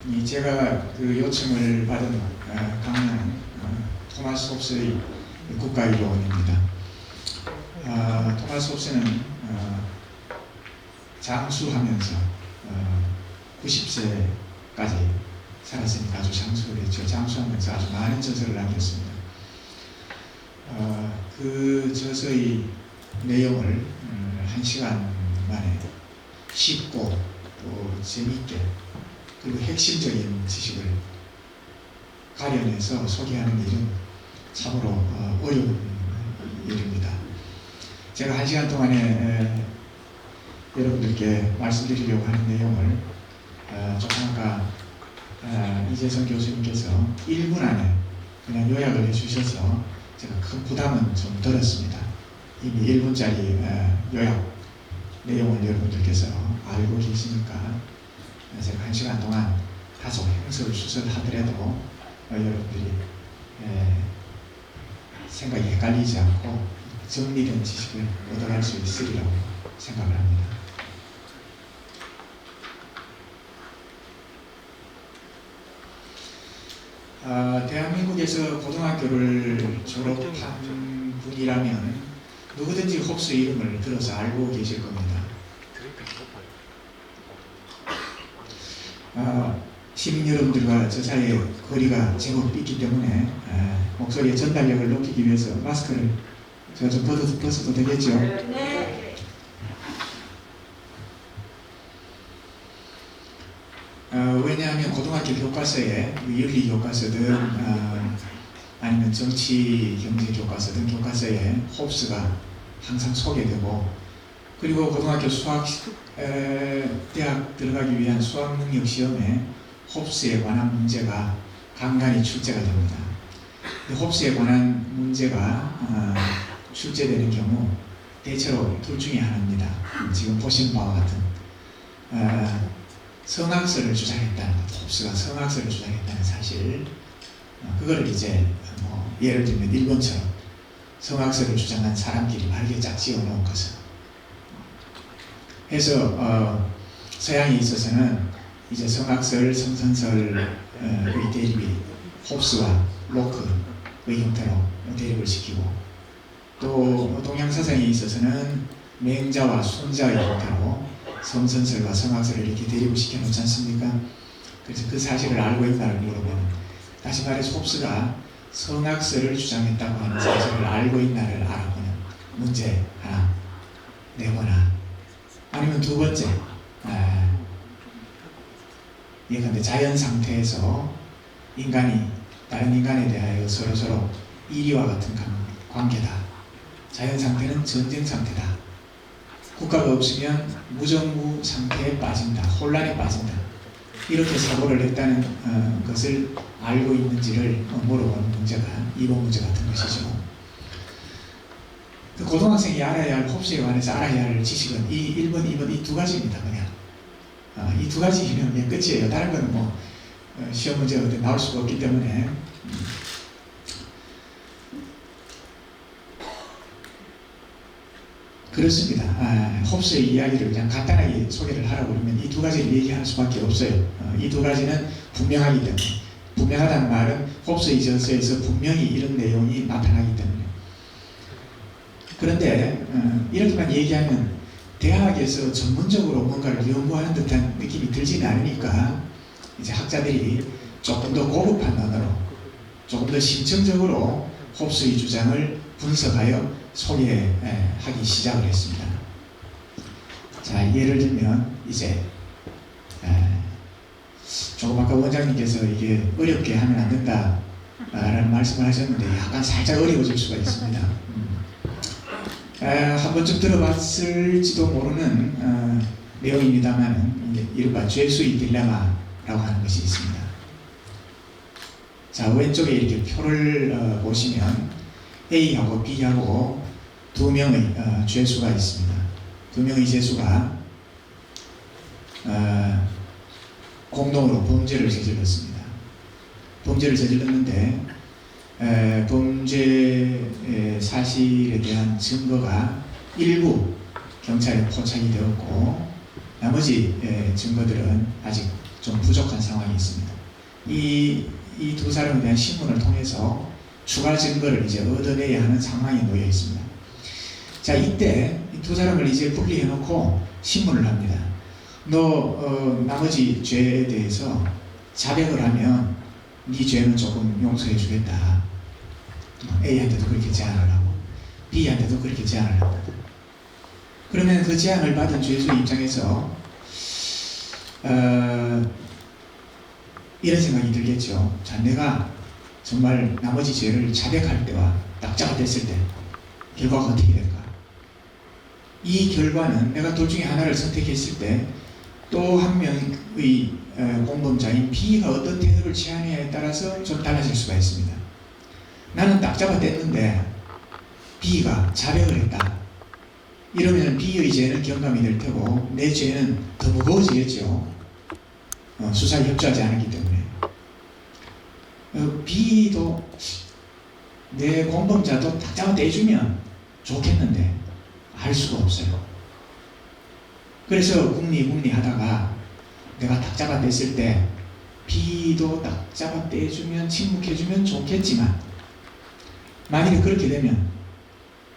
제가 그 요청을 받은 강의는 토마스 홉스의 국가이론입니다. 토마스 홉스는 장수하면서 90세까지 살았으니까 아주 장수를 했죠. 장수하면서 아주 많은 저서를 남겼습니다. 그 저서의 내용을 1시간 만에 쉽고 또 재미있게 그리고 핵심적인 지식을 가려내서 소개하는 일은 참으로 어려운 일입니다. 제가 1시간 동안에 여러분들께 말씀드리려고 하는 내용을 조금 아까 이재성 교수님께서 1분 안에 그냥 요약을 해주셔서 제가 큰 부담은 좀 덜었습니다. 이미 1분짜리 요약 내용을 여러분들께서 알고 계시니까 제가 1시간 동안 다소 횡설수설하더라도 여러분들이 생각이 헷갈리지 않고 정리된 지식을 얻어갈 수 있으리라고 생각을 합니다. 대한민국에서 고등학교를 졸업한 분이라면 누구든지 홉스 이름을 들어서 알고 계실 겁니다. 시민 여러분들과 저 사이에 거리가 제법 있기 때문에 목소리의 전달력을 높이기 위해서 마스크를 제가 좀 벗어도 되겠죠? 네. 왜냐하면 고등학교 교과서에 윤리 교과서든 아니면 정치 경제 교과서든 교과서에 홉스가 항상 소개되고, 그리고 고등학교 대학 들어가기 위한 수학 능력 시험에 홉스에 관한 문제가 간간히 출제가 됩니다. 홉스에 관한 문제가 출제되는 경우 대체로 둘 중에 하나입니다. 지금 보신 바와 같은 성악설을 주장했다는 것, 홉스가 성악설을 주장했다는 사실, 그거를 이제 예를 들면 일본처럼 성악설을 주장한 사람끼리 말게 짝 지어놓은 것을 해서 서양에 있어서는 이제 성악설, 성선설의 대립이 홉스와 로크의 형태로 대립을 시키고, 또 동양 사상에 있어서는 맹자와 순자의 형태로 성선설과 성악설을 이렇게 대립을 시켜놓지 않습니까? 그래서 그 사실을 알고 있나를 물어보면, 다시 말해서 홉스가 성악설을 주장했다고 하는 사실을 알고 있나를 알아보는 문제 하나 내거나, 아니면 두 번째, 예컨대 자연 상태에서 인간이 다른 인간에 대하여 서로 이리와 같은 관계다. 자연 상태는 전쟁 상태다. 국가가 없으면 무정부 상태에 빠진다. 혼란에 빠진다. 이렇게 사고를 했다는 것을 알고 있는지를 물어보는 문제가 2번 문제 같은 것이죠. 그 고등학생이 알아야 할, 홉스에 관해서 알아야 할 지식은 이 1번, 2번 이 두 가지입니다. 그냥 이 두 가지면 그냥 끝이에요. 다른 건 시험 문제가 나올 수가 없기 때문에. 그렇습니다. 홉스의 이야기를 그냥 간단하게 소개를 하라고 그러면 이 두 가지를 얘기할 수밖에 없어요. 이 두 가지는 분명하기 때문에. 분명하다는 말은 홉스의 저서에서 분명히 이런 내용이 나타나기 때문에. 그런데 이렇게만 얘기하면 대학에서 전문적으로 뭔가를 연구하는 듯한 느낌이 들지는 않으니까 이제 학자들이 조금 더 고급한 언어로, 조금 더 심층적으로 홉스의 주장을 분석하여 소개하기 시작을 했습니다. 자, 예를 들면 이제 조금 아까 원장님께서 이게 어렵게 하면 안 된다 라는 말씀을 하셨는데 약간 살짝 어려워질 수가 있습니다. 한 번쯤 들어봤을지도 모르는 내용입니다만, 이른바 죄수의 딜레마라고 하는 것이 있습니다. 자, 왼쪽에 이렇게 표를 보시면 A하고 B하고 두 명의 죄수가 있습니다. 두 명의 죄수가 공동으로 범죄를 저질렀습니다. 범죄를 저질렀는데 범죄 사실에 대한 증거가 일부 경찰에 포착이 되었고, 나머지 증거들은 아직 좀 부족한 상황이 있습니다. 이 두 사람에 대한 신문을 통해서 추가 증거를 이제 얻어내야 하는 상황에 놓여 있습니다. 자, 이때 이 두 사람을 이제 분리해 놓고 신문을 합니다. 너 나머지 죄에 대해서 자백을 하면 네 죄는 조금 용서해 주겠다. A한테도 그렇게 제안을 하고 B한테도 그렇게 제안을 합니다. 그러면 그 제안을 받은 죄수 입장에서 이런 생각이 들겠죠. 자, 내가 정말 나머지 죄를 자백할 때와 낙자가 됐을 때 결과가 어떻게 될까? 이 결과는 내가 둘 중에 하나를 선택했을 때 또 한 명의 공범자인 B가 어떤 태도를 취하느냐에 따라서 좀 달라질 수가 있습니다. 나는 낙자가 됐는데 B가 자백을 했다. 이러면 B의 죄는 경감이 될 테고 내 죄는 더 무거워지겠죠. 수사에 협조하지 않았기 때문에. B도 내 공범자도 낙자가 떼주면 좋겠는데 알 수가 없어요. 그래서 궁리 하다가 내가 낙자가 됐을 때 B도 낙자가 떼주면 침묵해주면 좋겠지만 만일에 그렇게 되면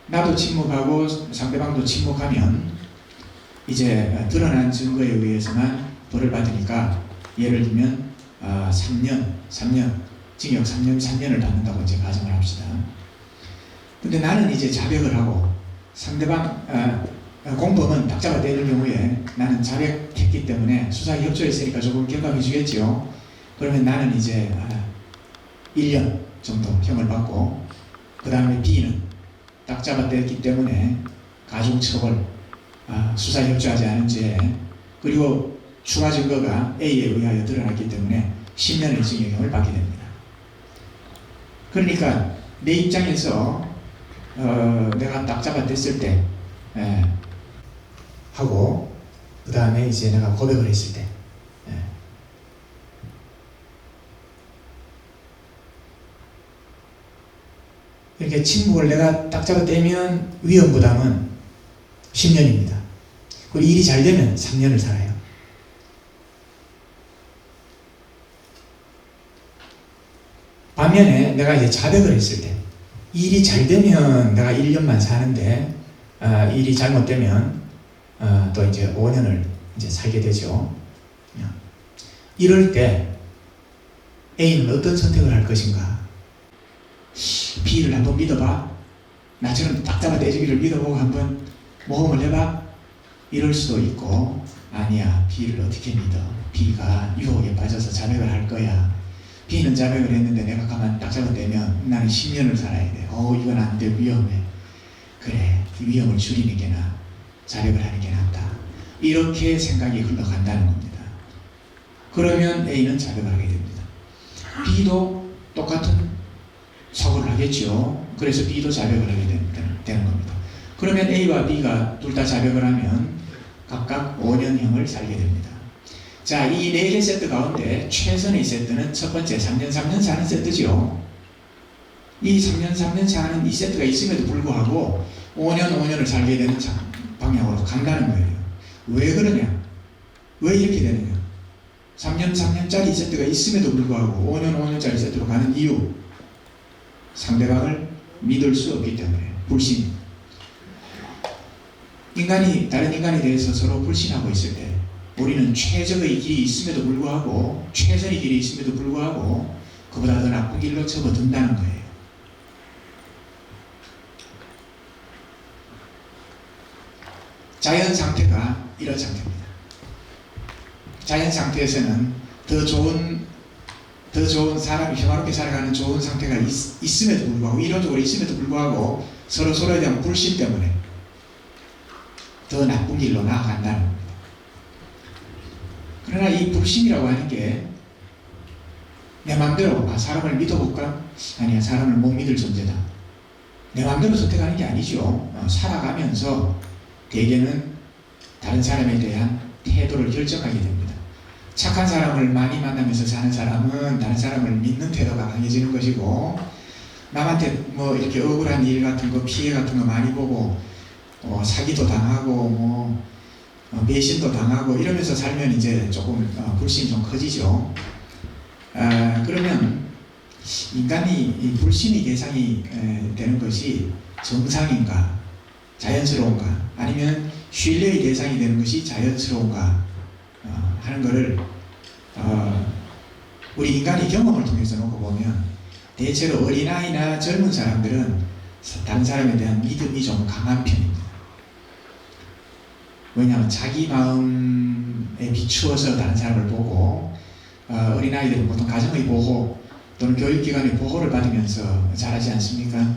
나도 침묵하고 상대방도 침묵하면 이제 드러난 증거에 의해서만 벌을 받으니까 예를 들면 3년 징역 3년을 받는다고 이제 가정을 합시다. 근데 나는 이제 자백을 하고 상대방 공범은 낙자가 되는 경우에 나는 자백했기 때문에 수사에 협조했으니까 조금 경감해 주겠지요. 그러면 나는 이제 1년 정도 형을 받고 그 다음에 B는 낙자가 됐기 때문에 가중처벌, 수사에 협조하지 않은 죄, 그리고 추가 증거가 A에 의하여 드러났기 때문에 10년의 징역형을 받게 됩니다. 그러니까 내 입장에서 내가 낙자가 됐을 때 하고 그 다음에 이제 내가 고백을 했을 때 이렇게 침묵을 내가 낙자가 되면 위험부담은 10년입니다. 그리고 일이 잘 되면 3년을 살아요. 반면에 내가 이제 자백을 했을 때 일이 잘 되면 내가 1년만 사는데 일이 잘못되면 또 이제 5년을 이제 살게 되죠. 이럴 때 A는 어떤 선택을 할 것인가? B를 한번 믿어봐. 나처럼 낙자가 떼주기를 믿어보고 한번 모험을 해봐. 이럴 수도 있고 아니야, B를 어떻게 믿어? B가 유혹에 빠져서 자백을 할 거야. B는 자백을 했는데 내가 가만 낙자가 떼면 나는 10년을 살아야 돼. 이건 안 돼, 위험해. 그래, 위험을 줄이는 게 나아. 자백을 하는 게 낫다. 이렇게 생각이 흘러간다는 겁니다. 그러면 A는 자백을 하게 됩니다. B도 똑같은 사고를 하겠죠. 그래서 B도 자백을 하게 되는 겁니다. 그러면 A와 B가 둘 다 자백을 하면 각각 5년형을 살게 됩니다. 자, 이 4개 세트 가운데 최선의 세트는 첫 번째 3년 사는 세트죠. 이 3년 사는 이 세트가 있음에도 불구하고 5년을 살게 되는 방향으로 간다는 거예요. 왜 그러냐? 왜 이렇게 되느냐? 3년짜리 세트가 있음에도 불구하고 5년짜리 세트로 가는 이유, 상대방을 믿을 수 없기 때문에. 불신. 인간이 다른 인간에 대해서 서로 불신하고 있을 때 우리는 최적의 길이 있음에도 불구하고, 최선의 길이 있음에도 불구하고 그보다 더 나쁜 길로 접어든다는 거예요. 자연 상태가 이런 상태입니다. 자연 상태에서는 더 좋은 사람이 평화롭게 살아가는 좋은 상태가 있음에도 불구하고, 이론적으로 있음에도 불구하고 서로에 대한 불신 때문에 더 나쁜 길로 나아간다는 겁니다. 그러나 이 불신이라고 하는 게 내 마음대로 사람을 믿어볼까? 아니야, 사람을 못 믿을 존재다. 내 마음대로 선택하는 게 아니죠. 살아가면서 대개는 다른 사람에 대한 태도를 결정하게 됩니다. 착한 사람을 많이 만나면서 사는 사람은 다른 사람을 믿는 태도가 강해지는 것이고, 남한테 뭐 이렇게 억울한 일 같은 거, 피해 같은 거 많이 보고 사기도 당하고 배신도 당하고 이러면서 살면 이제 조금 불신이 좀 커지죠. 그러면 인간이 이 불신의 대상이 되는 것이 정상인가, 자연스러운가, 아니면 신뢰의 대상이 되는 것이 자연스러운가 하는 것을 우리 인간의 경험을 통해서 놓고 보면 대체로 어린아이나 젊은 사람들은 다른 사람에 대한 믿음이 좀 강한 편입니다. 왜냐하면 자기 마음에 비추어서 다른 사람을 보고 어린아이들은 보통 가정의 보호 또는 교육기관의 보호를 받으면서 자라지 않습니까?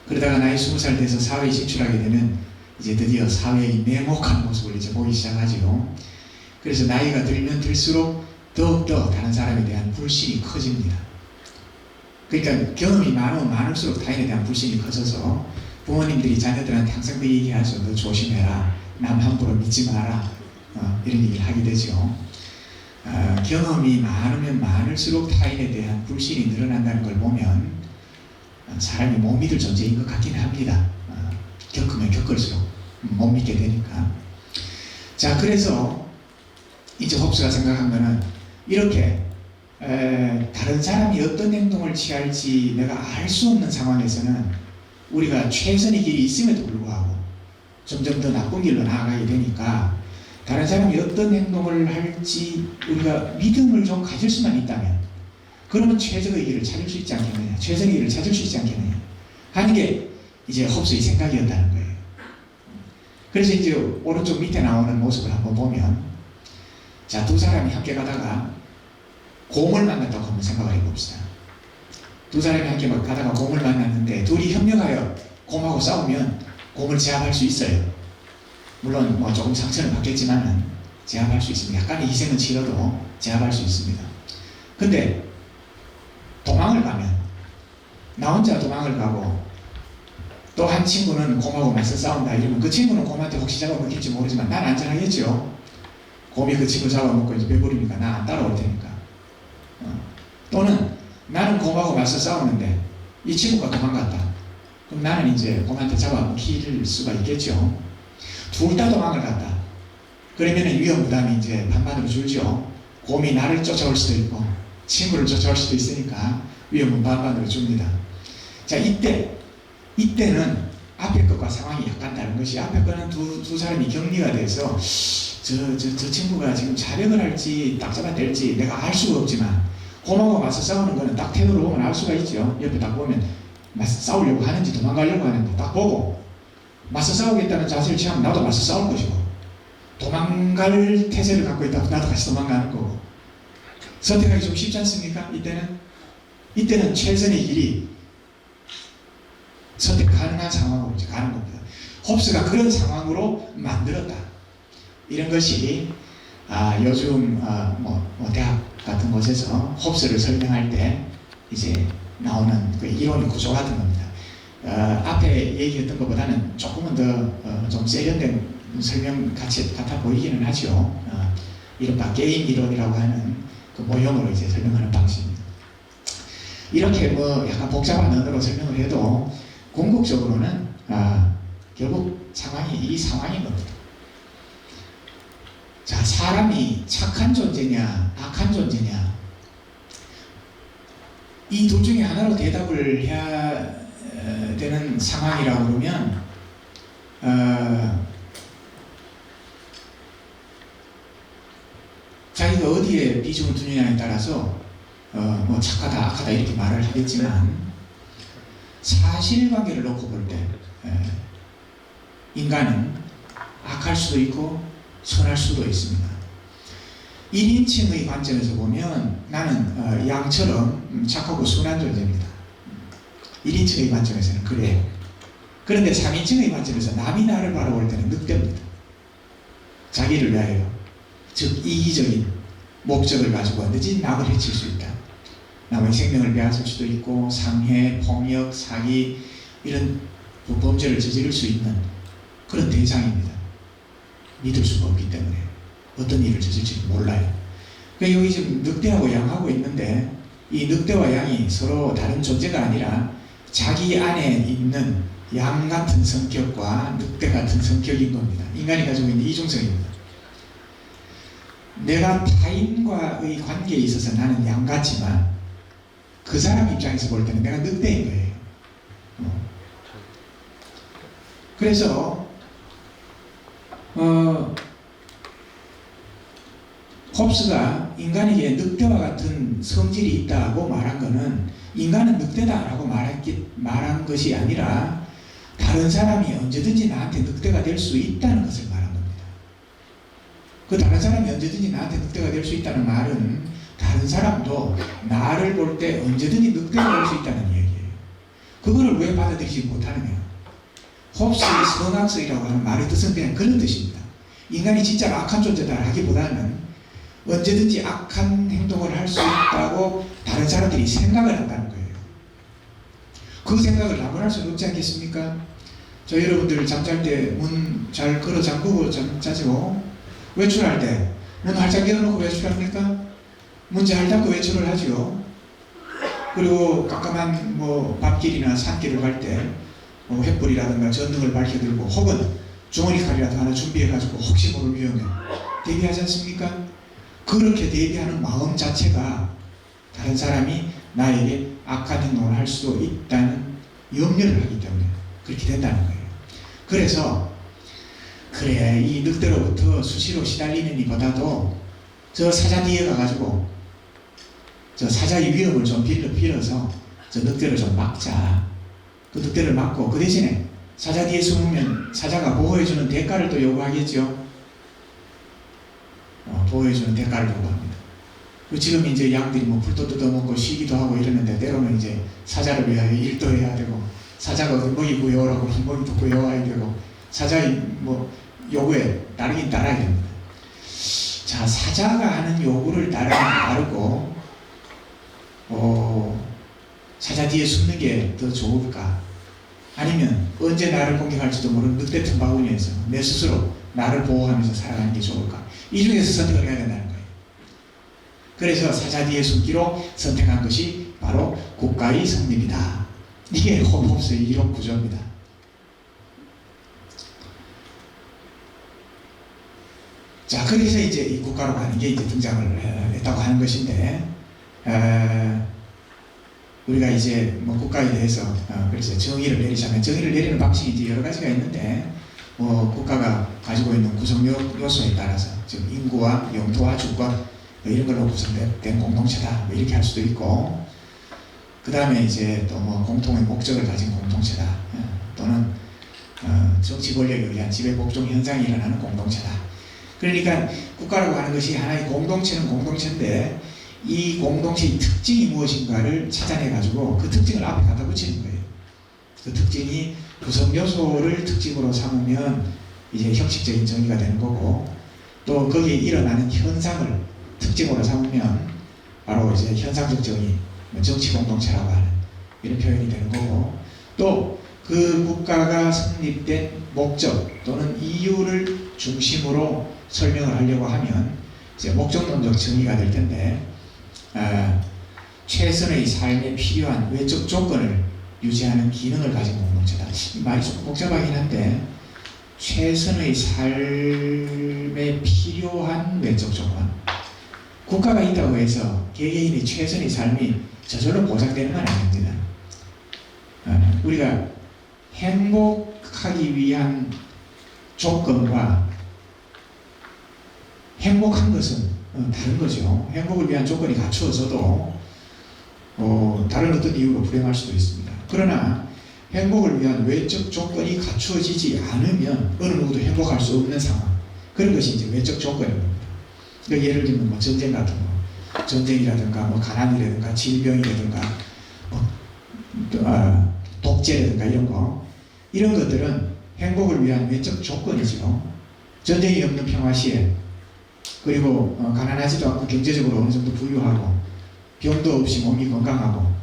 그러다가 나이 20살 돼서 사회에 진출하게 되면 이제 드디어 사회의 냉혹한 모습을 이제 보기 시작하죠. 그래서 나이가 들면 들수록 더욱더 다른 사람에 대한 불신이 커집니다. 그러니까 경험이 많으면 많을수록 타인에 대한 불신이 커져서 부모님들이 자녀들한테 항상 그 얘기하죠. 너 조심해라. 남 함부로 믿지 마라. 이런 얘기를 하게 되죠. 경험이 많으면 많을수록 타인에 대한 불신이 늘어난다는 걸 보면 사람이 못 믿을 존재인 것 같긴 합니다. 겪으면 겪을수록 못 믿게 되니까. 자, 그래서 이제 홉스가 생각한 거는 이렇게 다른 사람이 어떤 행동을 취할지 내가 알 수 없는 상황에서는 우리가 최선의 길이 있음에도 불구하고 점점 더 나쁜 길로 나아가게 되니까 다른 사람이 어떤 행동을 할지 우리가 믿음을 좀 가질 수만 있다면 그러면 최적의 길을 찾을 수 있지 않겠느냐, 최선의 길을 찾을 수 있지 않겠느냐 하는 게 이제 홉스의 생각이었다는 거예요. 그래서 이제 오른쪽 밑에 나오는 모습을 한번 보면, 자, 두 사람이 함께 가다가 곰을 만났다고 한번 생각을 해봅시다. 두 사람이 함께 가다가 곰을 만났는데 둘이 협력하여 곰하고 싸우면 곰을 제압할 수 있어요. 물론 뭐 조금 상처는 받겠지만은 제압할 수 있습니다. 약간의 희생은 치러도 제압할 수 있습니다. 근데 도망을 가면 나 혼자 도망을 가고 또 한 친구는 곰하고 맞서 싸운다 이러면 그 친구는 곰한테 혹시 잡아먹힐지 모르지만 난 안전하겠죠. 곰이 그 친구 잡아먹고 이제 배부르니까 나 안 따라올 테니까. 또는 나는 곰하고 맞서 싸우는데 이 친구가 도망갔다. 그럼 나는 이제 곰한테 잡아먹힐 수가 있겠죠. 둘 다 도망을 갔다. 그러면 위험 부담이 이제 반반으로 줄죠. 곰이 나를 쫓아올 수도 있고 친구를 쫓아올 수도 있으니까 위험은 반반으로 줍니다. 자, 이때는 앞에 것과 상황이 약간 다른 것이, 앞에 거는 두 사람이 격리가 돼서 저 친구가 지금 자백을 할지 딱 잡아댈지 내가 알 수가 없지만 곰하고 맞서 싸우는 거는 딱 태도로 보면 알 수가 있죠. 옆에 딱 보면 맞서 싸우려고 하는지 도망가려고 하는지 딱 보고 맞서 싸우겠다는 자세를 취하면 나도 맞서 싸울 것이고, 도망갈 태세를 갖고 있다고 나도 같이 도망가는 거고, 선택하기 좀 쉽지 않습니까? 이때는 최선의 길이 선택 가능한 상황으로 이제 가는 겁니다. 홉스가 그런 상황으로 만들었다. 이런 것이 요즘 대학 같은 곳에서 홉스를 설명할 때 이제 나오는 그 이론의 구조 같은 겁니다. 앞에 얘기했던 것보다는 조금은 더 좀 세련된 설명 같아 보이기는 하죠. 이른바 게임 이론이라고 하는 그 모형으로 이제 설명하는 방식입니다. 이렇게 뭐 약간 복잡한 언어로 설명을 해도 궁극적으로는 결국 상황이 이 상황인 겁니다. 자, 사람이 착한 존재냐 악한 존재냐, 이 둘 중에 하나로 대답을 해야 되는 상황이라고 그러면 자기가 어디에 비중을 두느냐에 따라서 뭐 착하다 악하다 이렇게 말을 하겠지만, 사실관계를 놓고 볼 때 인간은 악할 수도 있고 선할 수도 있습니다. 1인칭의 관점에서 보면 나는 양처럼 착하고 순한 존재입니다. 1인칭의 관점에서는 그래요. 그런데 3인칭의 관점에서 남이 나를 바라볼 때는 늑대입니다. 자기를 위하여, 즉 이기적인 목적을 가지고 언제든지 남을 해칠 수 있다. 남의 생명을 빼앗을 수도 있고 상해, 폭력, 사기 이런 범죄를 저지를 수 있는 그런 대상입니다. 믿을 수가 없기 때문에 어떤 일을 저질지 몰라요. 그러니까 여기 지금 늑대하고 양하고 있는데 이 늑대와 양이 서로 다른 존재가 아니라 자기 안에 있는 양 같은 성격과 늑대 같은 성격인 겁니다. 인간이 가지고 있는 이중성입니다. 내가 타인과의 관계에 있어서 나는 양 같지만 그 사람 입장에서 볼 때는 내가 늑대인 거예요. 그래서 홉스가 인간에게 늑대와 같은 성질이 있다고 말한 것은 인간은 늑대다라고 말한 것이 아니라 다른 사람이 언제든지 나한테 늑대가 될 수 있다는 것을 말한 겁니다. 그 다른 사람이 언제든지 나한테 늑대가 될 수 있다는 말은 다른 사람도 나를 볼 때 언제든지 늑대가 될 수 있다는 얘기예요. 그거를 왜 받아들이지 못하느냐. 홉스의 성악설이라고 하는 말의 뜻은 그냥 그런 뜻입니다. 인간이 진짜 악한 존재다 하기보다는 언제든지 악한 행동을 할 수 있다고 다른 사람들이 생각을 한다는 거예요. 그 생각을 나무랄 수는 없지 않겠습니까? 저 여러분들 잠잘 때 문 잘 걸어 잠그고 자죠? 외출할 때 문 활짝 열어놓고 외출합니까? 문 잘 닫고 외출을 하죠. 그리고 깜깜한 밤길이나 산길을 갈 때 횃불이라든가 전등을 밝혀들고 혹은 주머니 칼이라도 하나 준비해가지고 혹시 모를 위험에 대비하지 않습니까? 그렇게 대비하는 마음 자체가 다른 사람이 나에게 악한 행동을 할 수도 있다는 염려를 하기 때문에 그렇게 된다는 거예요. 그래서 그래, 이 늑대로부터 수시로 시달리는 이보다도 저 사자 뒤에 가가지고 저 사자의 위험을 좀 빌어서 저 늑대를 좀 막자. 그 늑대를 막고 그 대신에 사자 뒤에 숨으면 사자가 보호해주는 대가를 또 요구하겠죠. 보호해주는 대가를 요구합니다. 지금 이제 양들이 풀도 뜯어먹고 쉬기도 하고 이러는데 때로는 이제 사자를 위하여 일도 해야 되고 사자가 먹이 구해오라고 먹이도 구해와야 되고 사자의 요구에 따르긴 따라야 됩니다. 자, 사자가 하는 요구를 따르고 사자 뒤에 숨는 게 더 좋을까? 아니면 언제 나를 공격할지도 모르는 늑대 틈바구니에서 내 스스로 나를 보호하면서 살아가는 게 좋을까? 이 중에서 선택을 해야 된다는 거예요. 그래서 사자 뒤에 숨기로 선택한 것이 바로 국가의 성립이다. 이게 홉스의 이론 구조입니다. 자, 그래서 이제 이 국가로 가는 게 이제 등장을 했다고 하는 것인데, 우리가 이제 국가에 대해서 그래서 정의를 내리자면 정의를 내리는 방식이 이제 여러 가지가 있는데, 국가가 가지고 있는 구성 요소에 따라서 지금 인구와 영토와 주권 이런 걸로 구성된 공동체다 이렇게 할 수도 있고, 그 다음에 이제 또 공통의 목적을 가진 공동체다, 또는 정치 권력에 의한 지배 복종 현상이 일어나는 공동체다. 그러니까 국가라고 하는 것이 하나의 공동체는 공동체인데 이 공동체의 특징이 무엇인가를 찾아내 가지고 그 특징을 앞에 갖다 붙이는 거예요. 그 특징이 구성 요소를 특징으로 삼으면 이제 형식적인 정의가 되는 거고, 또 거기에 일어나는 현상을 특징으로 삼으면 바로 이제 현상적 정의, 정치 공동체라고 하는 이런 표현이 되는 거고, 또 그 국가가 성립된 목적 또는 이유를 중심으로 설명을 하려고 하면 이제 목적론적 정의가 될 텐데, 최선의 삶에 필요한 외적 조건을 유지하는 기능을 가진 공동체다. 이 말이 좀 복잡하긴 한데, 최선의 삶에 필요한 외적 조건. 국가가 있다고 해서 개개인의 최선의 삶이 저절로 보장되는 건 아닙니다. 우리가 행복하기 위한 조건과 행복한 것은 다른 거죠. 행복을 위한 조건이 갖추어져도 다른 어떤 이유로 불행할 수도 있습니다. 그러나 행복을 위한 외적 조건이 갖추어지지 않으면 어느 누구도 행복할 수 없는 상황, 그런 것이 이제 외적 조건입니다. 그러니까 예를 들면 전쟁 같은 거, 전쟁이라든가 가난이라든가 질병이라든가 독재라든가 이런 것들은 행복을 위한 외적 조건이죠. 전쟁이 없는 평화시에, 그리고 가난하지도 않고 경제적으로 어느 정도 부유하고 병도 없이 몸이 건강하고,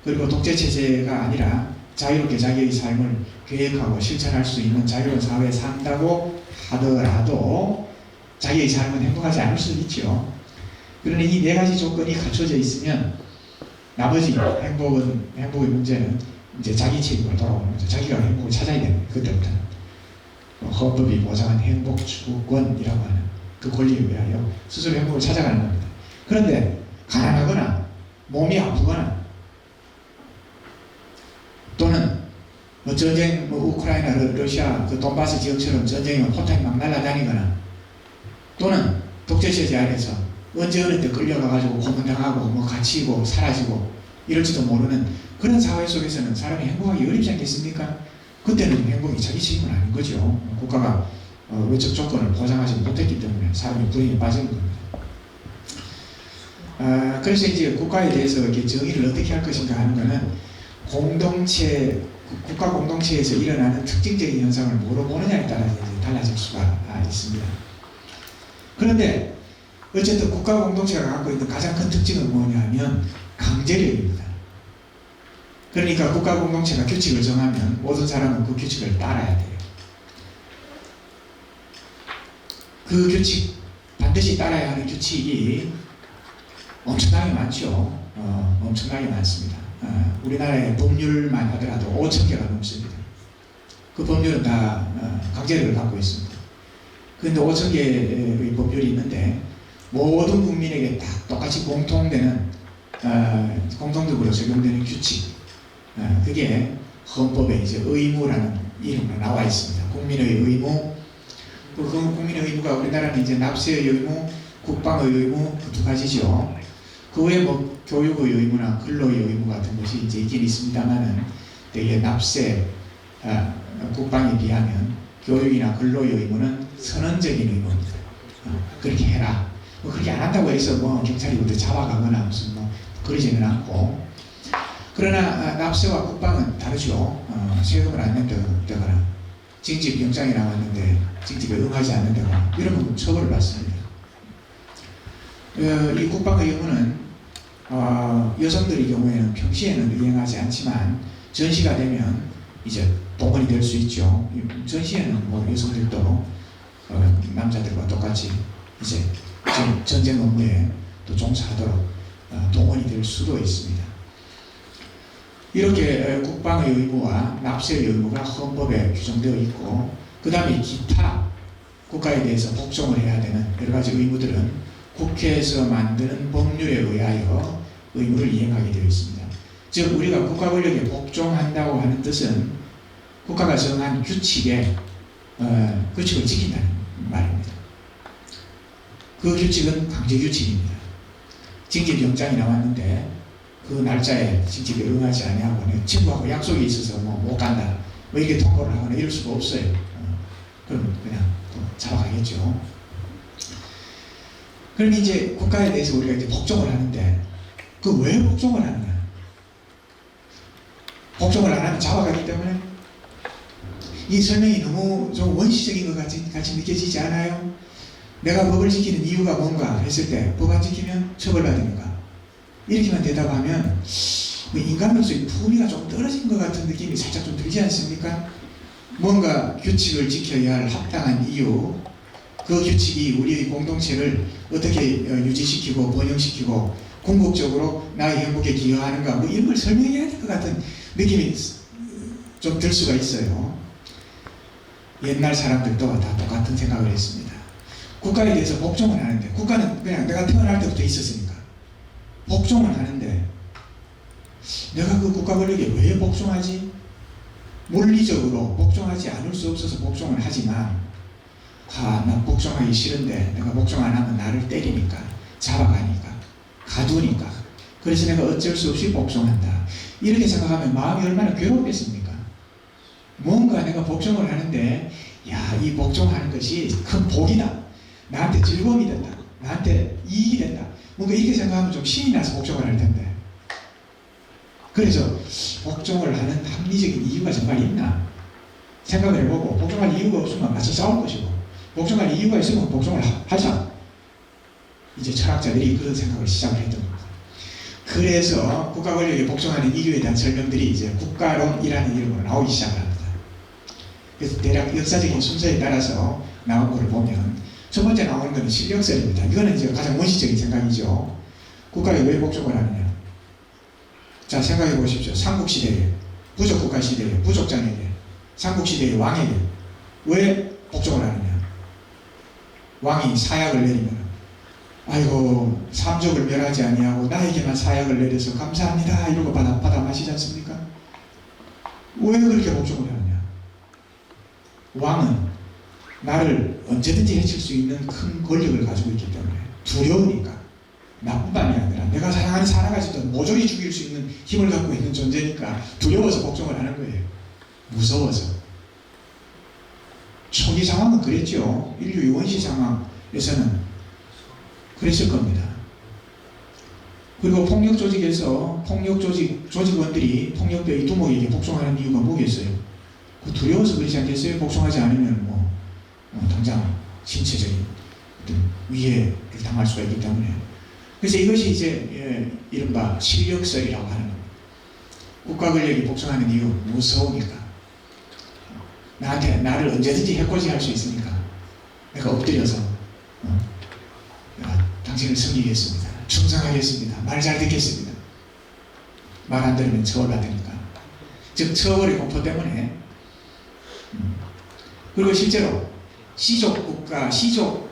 그리고 독재체제가 아니라 자유롭게 자기의 삶을 계획하고 실천할 수 있는 자유로운 사회에 산다고 하더라도 자기의 삶은 행복하지 않을 수도 있죠. 그러나 이 네 가지 조건이 갖춰져 있으면 나머지 행복의 문제는 이제 자기 책임으로 돌아오는 거죠. 자기가 행복을 찾아야 됩니다. 그때부터는 헌법이 보장한 행복 추구권이라고 하는 그 권리에 의하여 스스로 행복을 찾아가는 겁니다. 그런데 가난하거나 몸이 아프거나 또는 뭐 전쟁, 우크라이나, 러시아, 그 돈바스 지역처럼 전쟁이 포탄이 막 날아다니거나 또는 독재체제 안에서 언제 어느 때 끌려가가지고 고문당하고 뭐 갇히고 사라지고 이럴지도 모르는 그런 사회 속에서는 사람이 행복하기 어렵지 않겠습니까? 그때는 행복이 자기 책임은 아닌 거죠. 국가가 외적 조건을 보장하지 못했기 때문에 사람이 불행에 빠지는 겁니다. 그래서 이제 국가에 대해서 이렇게 정의를 어떻게 할 것인가 하는 것은 국가 공동체에서 일어나는 특징적인 현상을 뭐로 보느냐에 따라 이제 달라질 수가 있습니다. 그런데 어쨌든 국가 공동체가 갖고 있는 가장 큰 특징은 뭐냐면 강제력입니다. 그러니까 국가 공동체가 규칙을 정하면 모든 사람은 그 규칙을 따라야 돼요. 그 규칙, 반드시 따라야 하는 규칙이 엄청나게 많죠. 엄청나게 많습니다. 우리나라의 법률만 하더라도 5천 개가 넘습니다. 그 법률은 다 강제력을 갖고 있습니다. 그런데 5천 개의 법률이 있는데 모든 국민에게 다 똑같이 공통되는 공통적으로 적용되는 규칙, 그게 헌법에 이제 의무라는 이름으로 나와 있습니다. 국민의 의무, 그 국민의 의무가 우리나라는 이제 납세의 의무, 국방의 의무 그 두 가지죠. 그 외에 뭐 교육의 의무나 근로의 의무 같은 것이 이제 있긴 있습니다만은 되게 납세, 국방에 비하면 교육이나 근로의 의무는 선언적인 의무입니다. 그렇게 해라. 뭐 그렇게 안 한다고 해서 뭐 경찰이 어디 잡아가거나 무슨 뭐 그러지는 않고. 그러나 납세와 국방은 다르죠. 세금을 안 낸다거나 징집 영장이 나왔는데 징집에 응하지 않는다거나 이러면 처벌을 받습니다. 이 국방의 의무는 여성들의 경우에는 평시에는 이행하지 않지만 전시가 되면 이제 동원이 될 수 있죠. 전시에는 뭐 여성들도 남자들과 똑같이 이제 전쟁 업무에 또 종사하도록 동원이 될 수도 있습니다. 이렇게 국방의 의무와 납세의 의무가 헌법에 규정되어 있고, 그 다음에 기타 국가에 대해서 복종을 해야 되는 여러 가지 의무들은 국회에서 만드는 법률에 의하여 의무를 이행하게 되어 있습니다. 즉 우리가 국가 권력에 복종한다고 하는 뜻은 국가가 정한 규칙을 지킨다는 말입니다. 그 규칙은 강제 규칙입니다. 징집영장이 나왔는데 그 날짜에 징집에 응하지 아니하고 친구하고 약속이 있어서 뭐 못 간다 뭐 이렇게 통보를 하거나 이럴 수가 없어요. 그럼 그냥 또 잡아가겠죠. 그럼 이제 국가에 대해서 우리가 이제 복종을 하는데 그 왜 복종을 하느냐? 복종을 안 하면 잡아가기 때문에. 이 설명이 너무 좀 원시적인 것 같이 느껴지지 않아요? 내가 법을 지키는 이유가 뭔가 했을 때 법 안 지키면 처벌받으니까. 이렇게만 대답하면 인간으로서의 품위가 좀 떨어진 것 같은 느낌이 살짝 좀 들지 않습니까? 뭔가 규칙을 지켜야 할 합당한 이유, 그 규칙이 우리의 공동체를 어떻게 유지시키고 번영시키고 궁극적으로 나의 행복에 기여하는가 뭐 이런 걸 설명해야 될 것 같은 느낌이 좀 들 수가 있어요. 옛날 사람들도 다 똑같은 생각을 했습니다. 국가에 대해서 복종을 하는데, 국가는 그냥 내가 태어날 때부터 있었으니까 복종을 하는데 내가 그 국가 권력에 왜 복종하지? 물리적으로 복종하지 않을 수 없어서 복종을 하지만 나 복종하기 싫은데 내가 복종 안 하면 나를 때리니까, 잡아가니까, 가두니까, 그래서 내가 어쩔 수 없이 복종한다. 이렇게 생각하면 마음이 얼마나 괴롭겠습니까? 뭔가 내가 복종을 하는데 이 복종하는 것이 큰 복이다, 나한테 즐거움이 된다, 나한테 이익이 된다, 뭔가 이렇게 생각하면 좀 신이 나서 복종을 할 텐데, 그래서 복종을 하는 합리적인 이유가 정말 있나 생각을 해보고, 복종할 이유가 없으면 맞서 싸울 것이고, 복종할 이유가 있으면 복종을 하자. 이제 철학자들이 그런 생각을 시작을 했던 겁니다. 그래서 국가 권력에 복종하는 이유에 대한 설명들이 이제 국가론이라는 이름으로 나오기 시작을 합니다. 그래서 대략 역사적인 순서에 따라서 나온 것을 보면 첫 번째 나오는 것은 신력설입니다. 이거는 이제 가장 원시적인 생각이죠. 국가에 왜 복종을 하느냐? 자, 생각해 보십시오. 삼국시대에 부족국가 시대에 부족장에게, 삼국시대의 왕에게 왜 복종을 하느냐? 왕이 사약을 내리면 아이고 삼족을 멸하지 아니하고 나에게만 사약을 내려서 감사합니다 이러고 받아 마시지 않습니까? 왜 그렇게 복종을 하느냐? 왕은 나를 언제든지 해칠 수 있는 큰 권력을 가지고 있기 때문에 두려우니까, 나뿐만이 아니라 내가 사랑하는 사람까지도 모조리 죽일 수 있는 힘을 갖고 있는 존재니까 두려워서 복종을 하는 거예요. 무서워서. 초기 상황은 그랬죠. 인류의 원시 상황에서는 그랬을 겁니다. 그리고 폭력 조직에서 조직원들이 폭력배의 두목에게 복종하는 이유가 뭐겠어요? 그 두려워서 그러지 않겠어요? 복종하지 않으면 당장 신체적인 어떤 위해를 당할 수가 있기 때문에. 그래서 이것이 이제 이른바 실력설이라고 하는 겁니다. 국가 권력이 복종하는 이유, 무서우니까. 나를 언제든지 해코지할 수 있으니까 내가 엎드려서 내가 당신을 섬기겠습니다. 충성하겠습니다. 말 잘 듣겠습니다. 말 안 들으면 처벌받으니까. 즉 처벌의 공포 때문에. 그리고 실제로 시족국가에서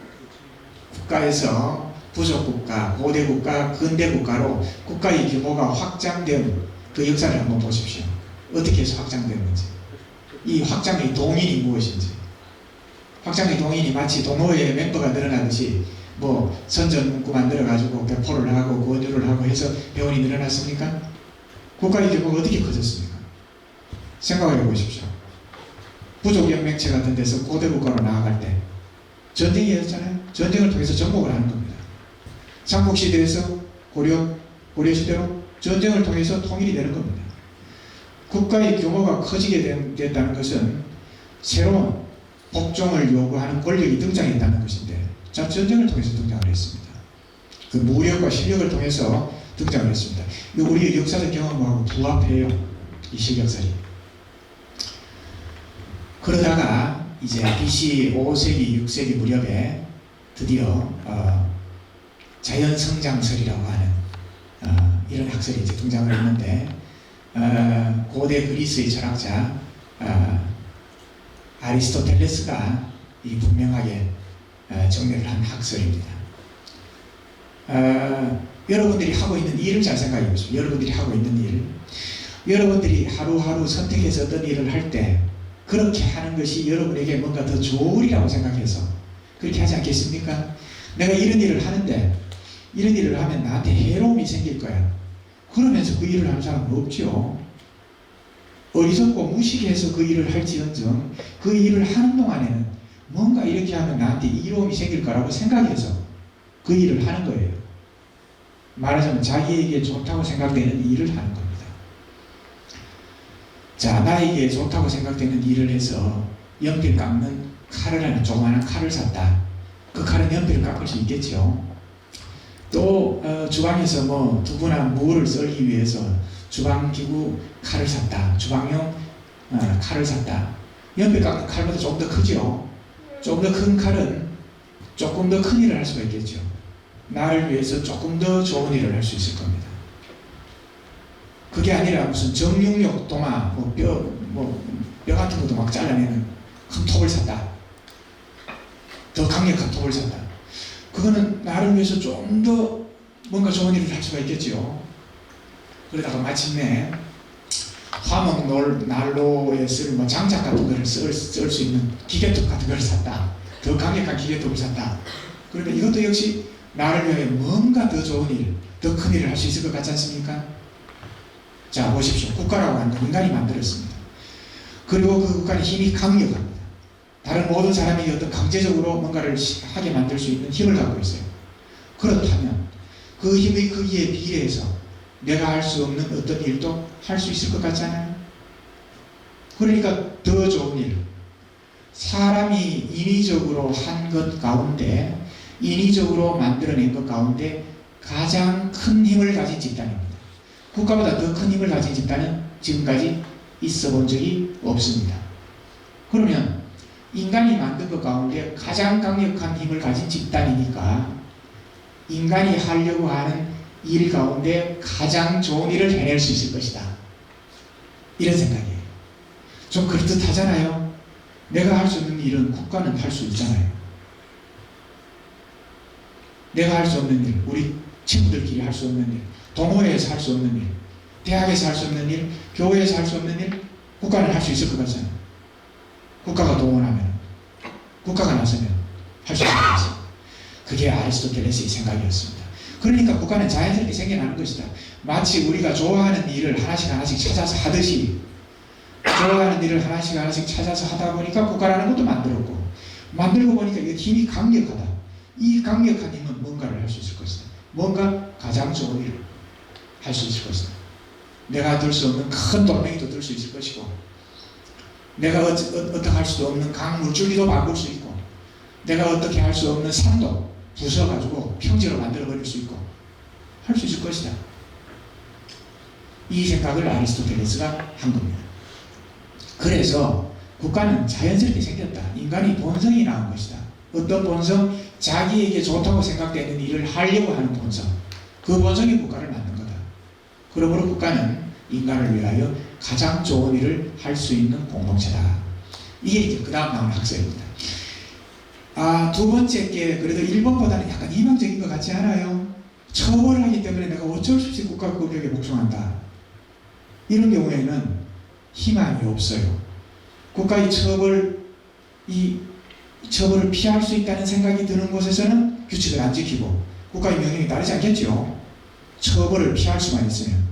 부족국가, 고대국가, 근대국가로 국가의 규모가 확장된 그 역사를 한번 보십시오. 어떻게 해서 확장됐는지. 이 확장의 동인이 무엇인지. 확장의 동인이 마치 동호회 멤버가 늘어나듯이 선전 문구 만들어가지고 배포를 하고 권유를 하고 해서 회원이 늘어났습니까? 국가의 규모가 어떻게 커졌습니까? 생각해 보십시오. 부족연맹체 같은 데서 고대국가로 나아갈 때 전쟁이었잖아요. 전쟁을 통해서 정복을 하는 겁니다. 삼국시대에서 고려시대로 전쟁을 통해서 통일이 되는 겁니다. 국가의 규모가 커지게 됐다는 것은 새로운 복종을 요구하는 권력이 등장했다는 것인데, 자, 전쟁을 통해서 등장을 했습니다. 그 무력과 실력을 통해서 등장을 했습니다. 이거 우리의 역사적 경험하고 부합해요. 이 실력설이. 그러다가 이제 BC 5세기, 6세기 무렵에 드디어 자연성장설이라고 하는 이런 학설이 이제 등장을 했는데, 고대 그리스의 철학자 아리스토텔레스가 이 분명하게 정리를 한 학설입니다. 여러분들이 하고 있는 일을 잘 생각해 보십시오. 여러분들이 하고 있는 일, 여러분들이 하루하루 선택해서 어떤 일을 할 때 그렇게 하는 것이 여러분에게 뭔가 더 좋으리라고 생각해서 그렇게 하지 않겠습니까? 내가 이런 일을 하는데 이런 일을 하면 나한테 해로움이 생길 거야. 그러면서 그 일을 하는 사람은 없죠. 어리석고 무식해서 그 일을 할지언정 그 일을 하는 동안에는 뭔가 이렇게 하면 나한테 이로움이 생길 거라고 생각해서 그 일을 하는 거예요. 말하자면 자기에게 좋다고 생각되는 일을 하는 겁니다. 자, 나에게 좋다고 생각되는 일을 해서 연필 깎는 칼을 하는 조그마한 칼을 샀다. 그 칼은 연필을 깎을 수 있겠죠. 또 주방에서 두부나 무를 썰기 위해서 주방기구 칼을 샀다. 주방용 칼을 샀다. 연필 깎는 칼보다 조금 더 크죠. 조금 더 큰 칼은 조금 더 큰 일을 할 수가 있겠죠. 나를 위해서 조금 더 좋은 일을 할 수 있을 겁니다. 그게 아니라 무슨 정육력 도마, 뼈 같은 것도 막 잘라내는 큰 톱을 샀다. 더 강력한 톱을 샀다. 그거는 나를 위해서 좀 더 뭔가 좋은 일을 할 수가 있겠죠. 그러다가 마침내 화목 난로에 쓸 장작 같은 거를 쓸 수 있는 기계톱 같은 거를 샀다. 더 강력한 기계톱을 샀다. 그러면 이것도 역시 나를 위해 뭔가 더 좋은 일, 더 큰 일을 할 수 있을 것 같지 않습니까? 자, 보십시오. 국가라고 하는 건 인간이 만들었습니다. 그리고 그 국가는 힘이 강력합니다. 다른 모든 사람에게 어떤 강제적으로 뭔가를 하게 만들 수 있는 힘을 갖고 있어요. 그렇다면 그 힘의 크기에 비례해서 내가 할 수 없는 어떤 일도 할 수 있을 것 같잖아요. 그러니까 더 좋은 일, 사람이 인위적으로 한 것 가운데, 인위적으로 만들어낸 것 가운데 가장 큰 힘을 가진 집단입니다. 국가보다 더 큰 힘을 가진 집단은 지금까지 있어 본 적이 없습니다. 그러면 인간이 만든 것 가운데 가장 강력한 힘을 가진 집단이니까 인간이 하려고 하는 일 가운데 가장 좋은 일을 해낼 수 있을 것이다. 이런 생각이에요. 좀 그렇듯 하잖아요. 내가 할 수 없는 일은 국가는 할 수 있잖아요. 내가 할 수 없는 일, 우리 친구들끼리 할 수 없는 일, 동호회에서 할 수 없는 일, 대학에서 할 수 없는 일, 교회에서 할 수 없는 일, 국가는 할 수 있을 것 같잖아요. 국가가 동원하면, 국가가 나서면 할 수 있을 것 같아요. 그게 아리스토텔레스의 생각이었습니다. 그러니까 국가는 자연스럽게 생겨나는 것이다. 마치 우리가 좋아하는 일을 하나씩 찾아서 하듯이, 좋아하는 일을 하나씩 찾아서 하다 보니까 국가라는 것도 만들었고, 만들고 보니까 이게 힘이 강력하다. 이 강력한 힘은 뭔가를 할 수 있을 것이다. 뭔가 가장 좋은 일을 할 수 있을 것이다. 내가 들 수 없는 큰 돌멩이도 들 수 있을 것이고, 내가 어떻게 할 수도 없는 강물줄기도 바꿀 수 있고, 내가 어떻게 할 수 없는 산도 부숴가지고 평지로 만들어버릴 수 있고 할 수 있을 것이다. 이 생각을 아리스토텔레스가 한 겁니다. 그래서 국가는 자연스럽게 생겼다. 인간이 본성이 나온 것이다. 어떤 본성? 자기에게 좋다고 생각되는 일을 하려고 하는 본성. 그 본성이 국가를 만든 거다. 그러므로 국가는 인간을 위하여 가장 좋은 일을 할 수 있는 공동체다. 이게 이제 그 다음 나오는 학설입니다. 두 번째 게 그래도 1번보다는 약간 희망적인 것 같지 않아요? 처벌을 하기 때문에 내가 어쩔 수 없이 국가 권력에 복종한다. 이런 경우에는 희망이 없어요. 국가의 처벌을 피할 수 있다는 생각이 드는 곳에서는 규칙을 안 지키고 국가의 명령에 따르지 않겠죠. 처벌을 피할 수만 있으면.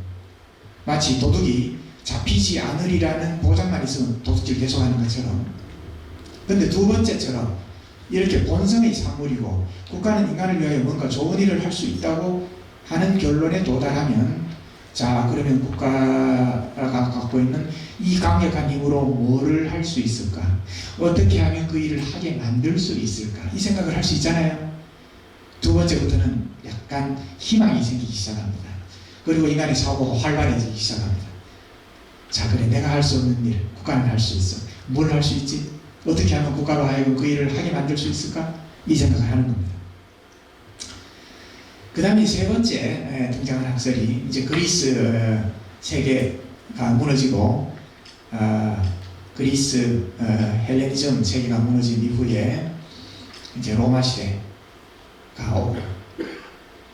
마치 도둑이 잡히지 않으리라는 보장만 있으면 도둑질 계속하는 것처럼. 근데 두 번째처럼 이렇게 본성의 산물이고 국가는 인간을 위하여 뭔가 좋은 일을 할 수 있다고 하는 결론에 도달하면, 자, 그러면 국가가 갖고 있는 이 강력한 힘으로 뭐를 할 수 있을까? 어떻게 하면 그 일을 하게 만들 수 있을까? 이 생각을 할 수 있잖아요. 두 번째부터는 약간 희망이 생기기 시작합니다. 그리고 인간의 사고가 활발해지기 시작합니다. 자, 그래, 내가 할 수 없는 일, 국가는 할 수 있어. 뭘 할 수 있지? 어떻게 하면 국가로 하여금 그 일을 하게 만들 수 있을까? 이 생각을 하는 겁니다. 그 다음에 세 번째 등장한 학설이 이제 그리스 세계가 무너지고 그리스 헬레니즘 세계가 무너진 이후에 이제 로마 시대가 오고,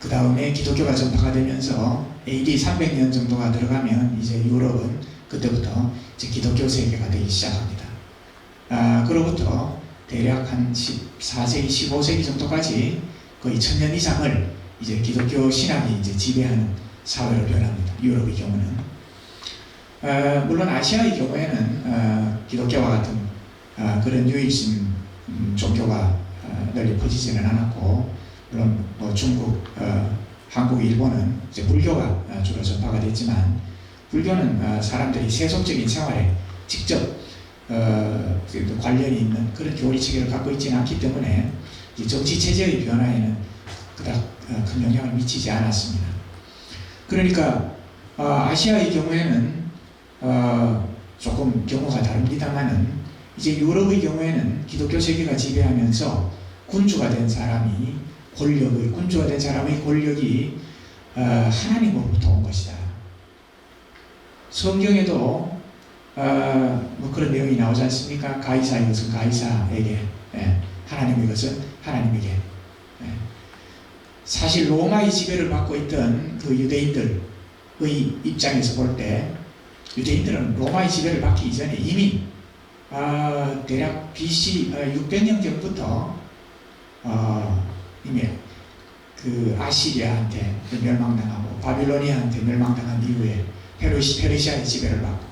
그 다음에 기독교가 전파가 되면서 AD 300년 정도가 들어가면 이제 유럽은 그때부터 이제 기독교 세계가 되기 시작합니다. 그로부터 대략 한 14세기, 15세기 정도까지 거의 1000년 이상을 이제 기독교 신학이 이제 지배하는 사회로 변합니다. 유럽의 경우는. 물론 아시아의 경우에는 기독교와 같은 그런 유일신 종교가 널리 퍼지지는 않았고, 물론 뭐 중국, 한국, 일본은 이제 불교가 주로 전파가 됐지만, 불교는 사람들이 세속적인 생활에 직접 관련이 있는 그런 교리 체계를 갖고 있지는 않기 때문에 정치 체제의 변화에는 그닥 큰 영향을 미치지 않았습니다. 그러니까 아시아의 경우에는 조금 경우가 다릅니다만은, 이제 유럽의 경우에는 기독교 세계가 지배하면서 군주가 된 사람의 권력이 하나님으로부터 온 것이다. 성경에도 뭐 그런 내용이 나오지 않습니까? 가이사의 것은 가이사에게, 하나님의 것은 하나님에게. 사실 로마의 지배를 받고 있던 그 유대인들의 입장에서 볼 때, 유대인들은 로마의 지배를 받기 이전에 이미 대략 BC 600년경부터 이미 그 아시리아한테 멸망당하고 바빌로니아한테 멸망당한 이후에 페르시아의 지배를 받고,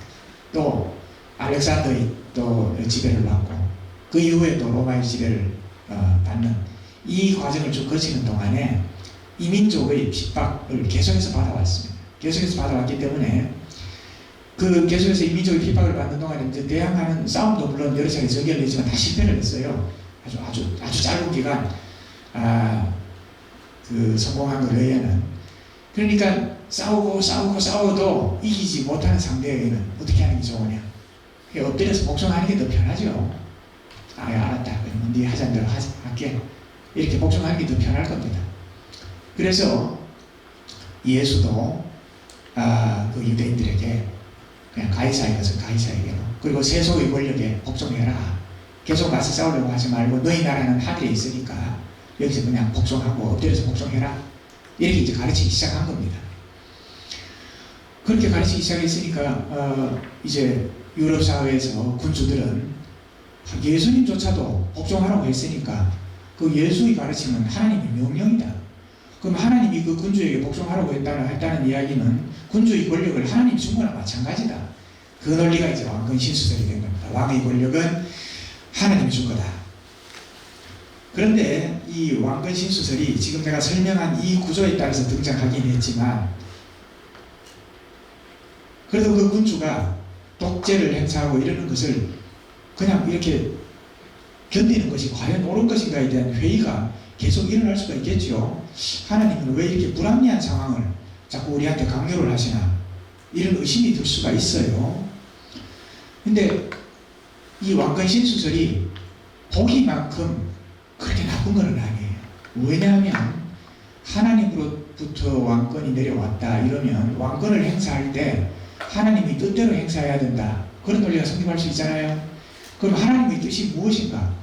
또 알렉산더의 또 지배를 받고, 그 이후에 또 로마의 지배를 받는 이 과정을 쭉 거치는 동안에 이민족의 핍박을 계속해서 받아왔습니다. 계속해서 받아왔기 때문에 그 계속해서 이민족의 핍박을 받는 동안에 이제 대항하는 싸움도 물론 여러 차례 전개되지만 다 실패를 했어요. 아주 짧은 기간 그 성공한 것에 의해는. 그러니까 싸워도 이기지 못하는 상대에게는 어떻게 하는 게 좋으냐? 엎드려서 복종하는 게 더 편하죠. 알았다. 그러면 네 하자는 대로 할게. 이렇게 복종하는 게 더 편할 겁니다. 그래서 예수도 그 유대인들에게 그냥 가이사의 것은 가이사에게로, 그리고 세속의 권력에 복종해라. 계속 맞서 싸우려고 하지 말고 너희 나라는 하늘에 있으니까 여기서 그냥 복종하고 엎드려서 복종해라. 이렇게 이제 가르치기 시작한 겁니다. 그렇게 가르치기 시작했으니까 이제 유럽 사회에서 군주들은 예수님조차도 복종하라고 했으니까 그 예수의 가르침은 하나님의 명령이다. 그럼 하나님이 그 군주에게 복종하라고 했다는 이야기는 군주의 권력을 하나님이 준 거나 마찬가지다. 그 논리가 이제 왕권 신수설이 된 겁니다. 왕의 권력은 하나님이 준 거다. 그런데 이 왕권 신수설이 지금 내가 설명한 이 구조에 따라서 등장하긴 했지만, 그래도 그 군주가 독재를 행사하고 이러는 것을 그냥 이렇게 견디는 것이 과연 옳은 것인가에 대한 회의가 계속 일어날 수가 있겠죠. 하나님은 왜 이렇게 불합리한 상황을 자꾸 우리한테 강요를 하시나, 이런 의심이 들 수가 있어요. 근데 이 왕권 신수설이 보기만큼 그렇게 나쁜 건 아니에요. 왜냐하면 하나님으로부터 왕권이 내려왔다 이러면 왕권을 행사할 때 하나님의 뜻대로 행사해야 된다, 그런 논리가 성립할 수 있잖아요. 그럼 하나님의 뜻이 무엇인가?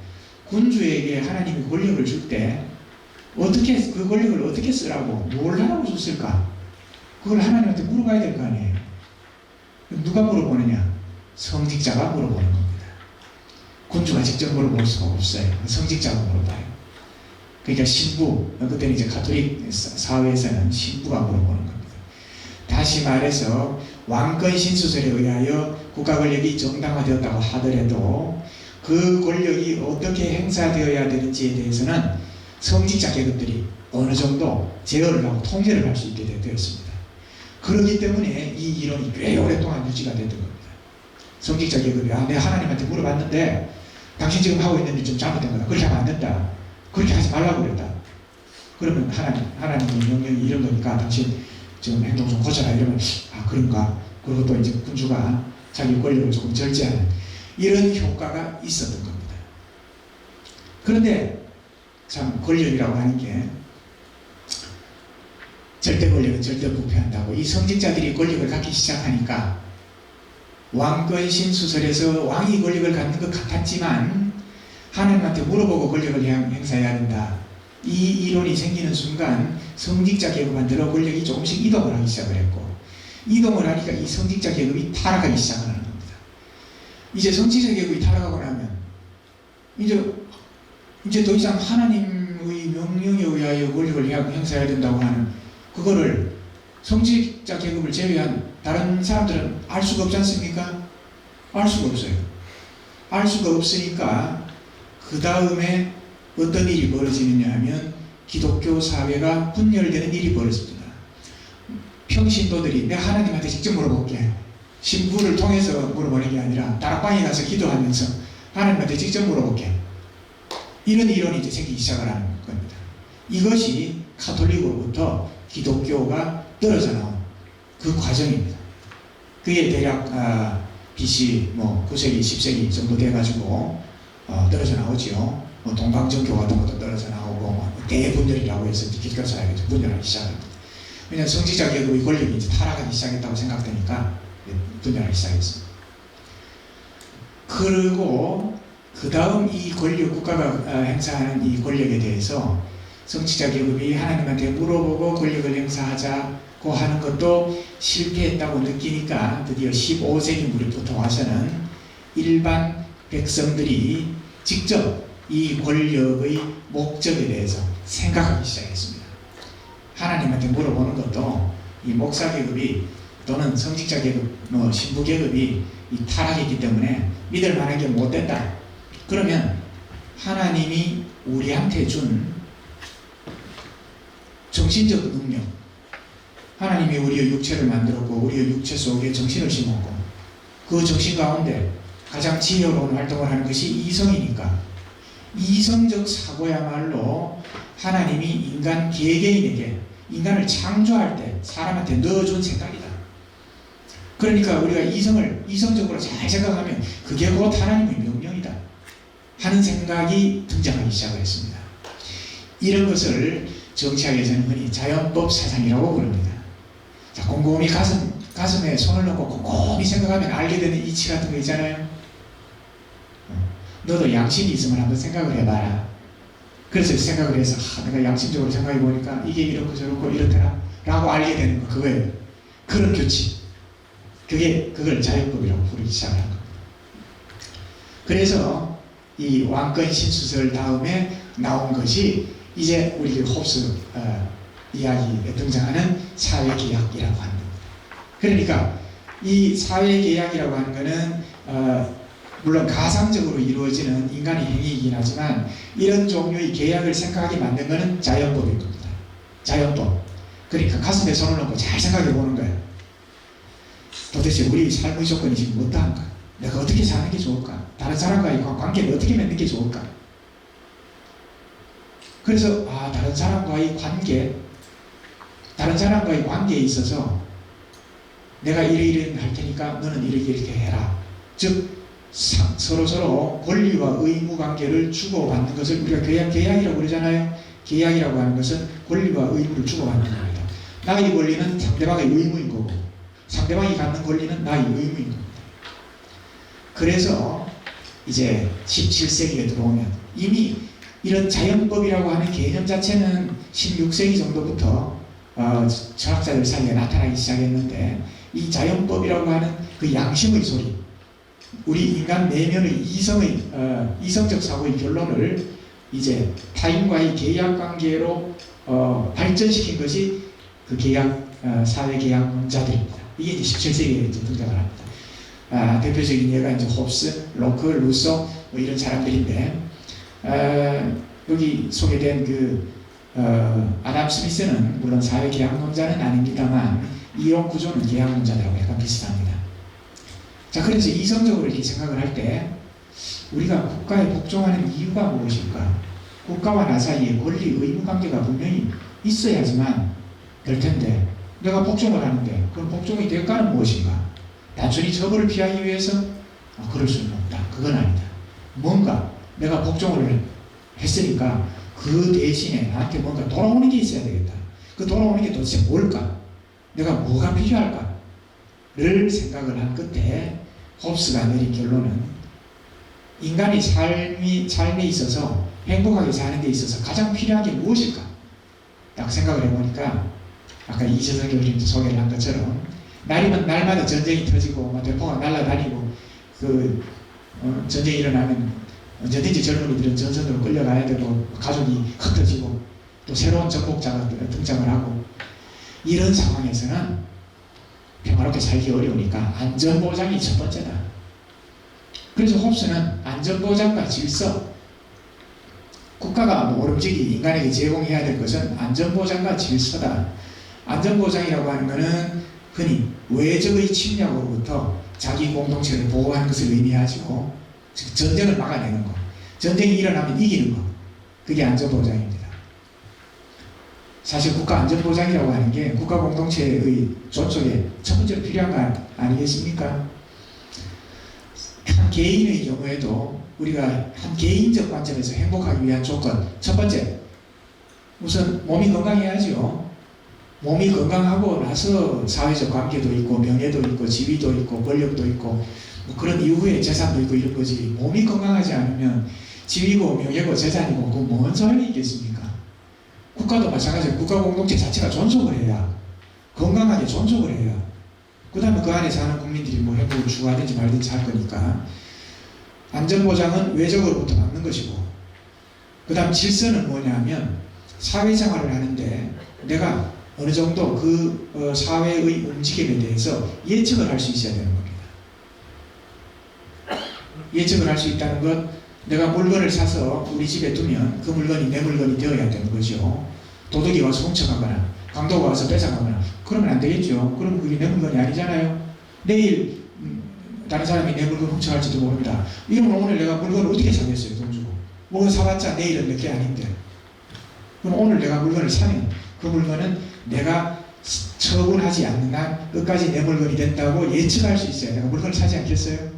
군주에게 하나님이 권력을 줄 때 어떻게 그 권력을 어떻게 쓰라고, 뭘 하라고 줬을까? 그걸 하나님한테 물어봐야 될 거 아니에요. 누가 물어보느냐? 성직자가 물어보는 겁니다. 군주가 직접 물어볼 수가 없어요. 성직자가 물어봐요. 그러니까 신부, 그때는 이제 가톨릭 사회에서는 신부가 물어보는 겁니다. 다시 말해서 왕권 신수설에 의하여 국가 권력이 정당화되었다고 하더라도 그 권력이 어떻게 행사되어야 되는지에 대해서는 성직자 계급들이 어느 정도 제어를 하고 통제를 할 수 있게 되었습니다. 그렇기 때문에 이 이론이 꽤 오랫동안 유지가 됐던 겁니다. 성직자 계급이 내가 하나님한테 물어봤는데 당신 지금 하고 있는 일 좀 잘못된 거다. 그렇게 하면 안 된다. 그렇게 하지 말라고 그랬다. 그러면 하나님의 명령이 이런 거니까 당신 지금 행동 좀 고쳐라 이러면 그런가? 그리고 또 이제 군주가 자기 권력을 조금 절제하는 이런 효과가 있었던 겁니다. 그런데 참 권력이라고 하는 게 절대 권력은 절대 부패한다고, 이 성직자들이 권력을 갖기 시작하니까 왕권 신수설에서 왕이 권력을 갖는 것 같았지만 하나님한테 물어보고 권력을 행사해야 된다, 이 이론이 생기는 순간 성직자 계급한테로 권력이 조금씩 이동을 하기 시작을 했고, 이동을 하니까 이 성직자 계급이 타락하기 시작하는 겁니다. 이제 성직자 계급이 타락하고 나면 이제 더 이상 하나님의 명령에 의하여 권력을 행사해야 된다고 하는 그거를 성직자 계급을 제외한 다른 사람들은 알 수가 없지 않습니까? 알 수가 없어요. 알 수가 없으니까 그 다음에 어떤 일이 벌어지느냐 하면 기독교 사회가 분열되는 일이 벌어집니다. 평신도들이 내가 하나님한테 직접 물어볼게, 신부를 통해서 물어보는 게 아니라 다락방에 가서 기도하면서 하나님한테 직접 물어볼게, 이런 이론이 이제 생기기 시작을 하는 겁니다. 이것이 가톨릭으로부터 기독교가 떨어져 나온 그 과정입니다. 그게 대략 BC 9세기, 10세기 정도 돼가지고 떨어져 나오지요. 동방정교 같은 것도 떨어져 나오고 대분열이라고 해서 기독교 사회가 분열하기 시작합니다. 왜냐하면 성직자 계급의 권력이 이제 타락하기 시작했다고 생각되니까 분열하기 시작했습니다. 그리고 그 다음 이 권력, 국가가 행사하는 이 권력에 대해서 성직자 계급이 하나님한테 물어보고 권력을 행사하자고 하는 것도 실패했다고 느끼니까 드디어 15세기 무렵부터 와서는 일반 백성들이 직접 이 권력의 목적에 대해서 생각하기 시작했습니다. 하나님한테 물어보는 것도 이 목사 계급이 또는 성직자 계급, 신부 계급이 이 타락했기 때문에 믿을 만한 게 못 된다. 그러면 하나님이 우리한테 준 정신적 능력, 하나님이 우리의 육체를 만들었고 우리의 육체 속에 정신을 심었고 그 정신 가운데 가장 지혜로운 활동을 하는 것이 이성이니까 이성적 사고야말로 하나님이 인간 개개인에게 인간을 창조할 때 사람한테 넣어준 생각이다. 그러니까 우리가 이성적으로 잘 생각하면 그게 곧 하나님의 명령이다 하는 생각이 등장하기 시작을 했습니다. 이런 것을 정치학에서는 흔히 자연법 사상이라고 부릅니다. 자, 곰곰이 가슴 가슴에 손을 넣고 곰곰이 생각하면 알게 되는 이치 같은 거 있잖아요. 너도 양심이 있으면 한번 생각을 해봐라. 그래서 생각을 해서 내가 양심적으로 생각해 보니까 이게 이렇고 저렇고 이렇더라 라고 알게 되는 거, 그거예요. 그런 규칙, 그걸 자연법이라고 부르기 시작한 겁니다. 그래서 이 왕권 신수설 다음에 나온 것이 이제 우리 홉스 이야기에 등장하는 사회계약이라고 하는 겁니다. 그러니까 이 사회계약이라고 하는 것은 물론 가상적으로 이루어지는 인간의 행위이긴 하지만 이런 종류의 계약을 생각하게 만든 것은 자연법인 겁니다. 자연법. 그러니까 가슴에 손을 넣고 잘 생각해 보는 거예요. 도대체 우리 삶의 조건이 지금 어떠한가? 내가 어떻게 사는 게 좋을까? 다른 사람과의 관계를 어떻게 맺는 게 좋을까? 그래서 다른 사람과의 관계에 있어서 내가 이래 할 테니까 너는 이렇게 해라. 즉 서로 권리와 의무 관계를 주고받는 것을 우리가 계약이라고 그러잖아요. 계약이라고 하는 것은 권리와 의무를 주고받는 겁니다. 나의 권리는 상대방의 의무인 거고 상대방이 갖는 권리는 나의 의무인 겁니다. 그래서 이제 17세기에 들어오면 이미 이런 자연법이라고 하는 개념 자체는 16세기 정도부터 철학자들 사이에 나타나기 시작했는데 이 자연법이라고 하는 그 양심의 소리, 우리 인간 내면의 이성적 사고의 결론을 이제 타인과의 계약 관계로 발전시킨 것이 그 사회계약론자들입니다. 이게 이제 17세기에 이제 등장을 합니다. 대표적인 예가 이제 홉스, 로크, 루소 뭐 이런 사람들인데 여기 소개된 그 아담 스미스는 물론 사회계약론자는 아닙니다만 이론 구조는 계약론자들하고 약간 비슷합니다. 자, 그래서 이성적으로 이렇게 생각을 할 때 우리가 국가에 복종하는 이유가 무엇일까? 국가와 나 사이에 권리 의무 관계가 분명히 있어야지만 될 텐데 내가 복종을 하는데 그럼 복종의 대가는 무엇인가? 단순히 처벌을 피하기 위해서? 그럴 수는 없다. 그건 아니다. 뭔가 내가 복종을 했으니까 그 대신에 나한테 뭔가 돌아오는 게 있어야 되겠다. 그 돌아오는 게 도대체 뭘까? 내가 뭐가 필요할까? 를 생각을 한 끝에 홉스가 내린 결론은 인간의 삶에 있어서 행복하게 사는 데 있어서 가장 필요한 게 무엇일까? 딱 생각을 해보니까 아까 이재성 교수님 소개를 한 것처럼 날이면 날마다 전쟁이 터지고 대포가 날아다니고 전쟁이 일어나면 언제든지 젊은이들은 전선으로 끌려가야 되고 가족이 흩어지고 또 새로운 정복자가 등장을 하고 이런 상황에서는 평화롭게 살기 어려우니까 안전보장이 첫 번째다. 그래서 홉스는 안전보장과 질서, 국가가 모름지기 인간에게 제공해야 될 것은 안전보장과 질서다. 안전보장이라고 하는 것은 흔히 외적의 침략으로부터 자기 공동체를 보호하는 것을 의미하죠. 즉 전쟁을 막아내는 것, 전쟁이 일어나면 이기는 것, 그게 안전보장입니다. 사실 국가 안전보장이라고 하는 게 국가 공동체의 존속에 첫 번째로 필요한 거 아니겠습니까? 한 개인의 경우에도 우리가 한 개인적 관점에서 행복하기 위한 조건, 첫 번째, 우선 몸이 건강해야죠. 몸이 건강하고 나서 사회적 관계도 있고 명예도 있고 지위도 있고 권력도 있고 뭐 그런 이후에 재산도 있고 이런 거지. 몸이 건강하지 않으면 지위고 명예고 재산이고 그 뭔 소용이 있겠습니까? 국가도 마찬가지로 국가 공동체 자체가 존속을 해야, 건강하게 존속을 해야 그 다음에 그 안에 사는 국민들이 뭐 행복을 추구하든지 말든지 할 거니까 안전보장은 외적으로부터 막는 것이고, 그 다음 질서는 뭐냐면 사회생활을 하는데 내가 어느 정도 그 사회의 움직임에 대해서 예측을 할 수 있어야 되는 겁니다. 예측을 할 수 있다는 것, 내가 물건을 사서 우리 집에 두면 그 물건이 내 물건이 되어야 되는 거죠. 도둑이 와서 훔쳐가거나 강도가 와서 뺏어가거나 그러면 안 되겠죠. 그러면 그게 내 물건이 아니잖아요. 내일 다른 사람이 내 물건 훔쳐갈지도 모릅니다. 이러면 오늘 내가 물건을 어떻게 사겠어요? 돈 주고. 물건 사봤자 내일은 내 게 아닌데. 그럼 오늘 내가 물건을 사면 그 물건은 내가 처분하지 않는 한 끝까지 내 물건이 된다고 예측할 수 있어요. 내가 물건을 사지 않겠어요?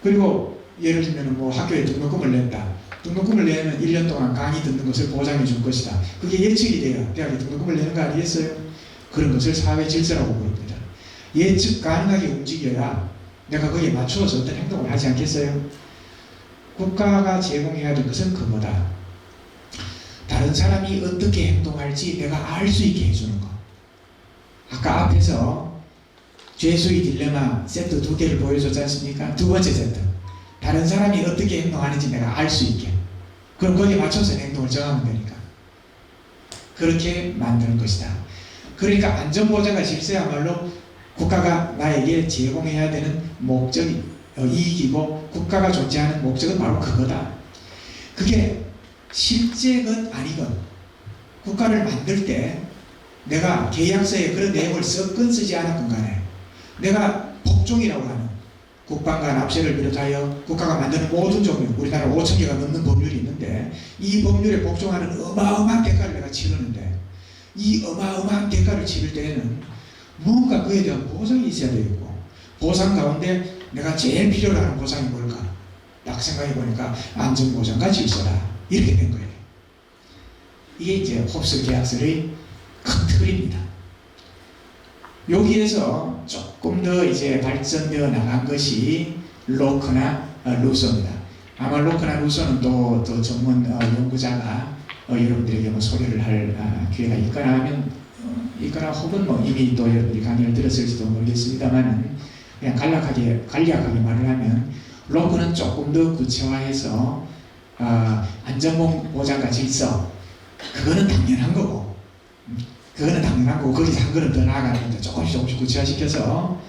그리고 예를 들면 뭐 학교에 등록금을 낸다. 등록금을 내면 1년 동안 강의 듣는 것을 보장해 줄 것이다. 그게 예측이 돼요. 대학에 등록금을 내는 거 아니겠어요? 그런 것을 사회 질서라고 부릅니다. 예측 가능하게 움직여야 내가 거기에 맞추어서 어떤 행동을 하지 않겠어요? 국가가 제공해야 될 것은 그거다. 다른 사람이 어떻게 행동할지 내가 알 수 있게 해주는 것. 아까 앞에서 죄수의 딜레마 세트 2개를 보여줬지 않습니까? 두 번째 세트. 다른 사람이 어떻게 행동하는지 내가 알 수 있게. 그럼 거기에 맞춰서 행동을 정하면 되니까. 그렇게 만드는 것이다. 그러니까 안전보장과 질서야말로 국가가 나에게 제공해야 되는 목적이 이익이고 국가가 존재하는 목적은 바로 그거다. 그게 실제건 아니건 국가를 만들 때 내가 계약서에 그런 내용을 썼건 쓰지 않았건 간에 내가 법종이라고 하는 국방과 납세를 비롯하여 국가가 만드는 모든 종류, 우리나라 5천 개가 넘는 법률이 있는데 이 법률에 복종하는 어마어마한 대가를 내가 치르는데 이 어마어마한 대가를 치를 때에는 뭔가 그에 대한 보상이 있어야 되겠고 보상 가운데 내가 제일 필요로 하는 보상이 뭘까? 딱 생각해 보니까 안전보장과 질서다. 이렇게 된 거예요. 이게 이제 홉스 계약서의 큰 틀입니다. 여기에서 조금 더 이제 발전되어 나간 것이 로커나 루소입니다. 아마 로커나 루소는 또 전문 연구자가 여러분들에게 뭐 소개를 할 기회가 있거나 혹은 뭐 이미 또 여러분들이 강의를 들었을지도 모르겠습니다만은 그냥 간략하게 말을 하면 로커는 조금 더 구체화해서 안전보장과 질서 그거는 당연한 거고 거기서 한 걸음 더 나아가는데 조금씩 구체화시켜서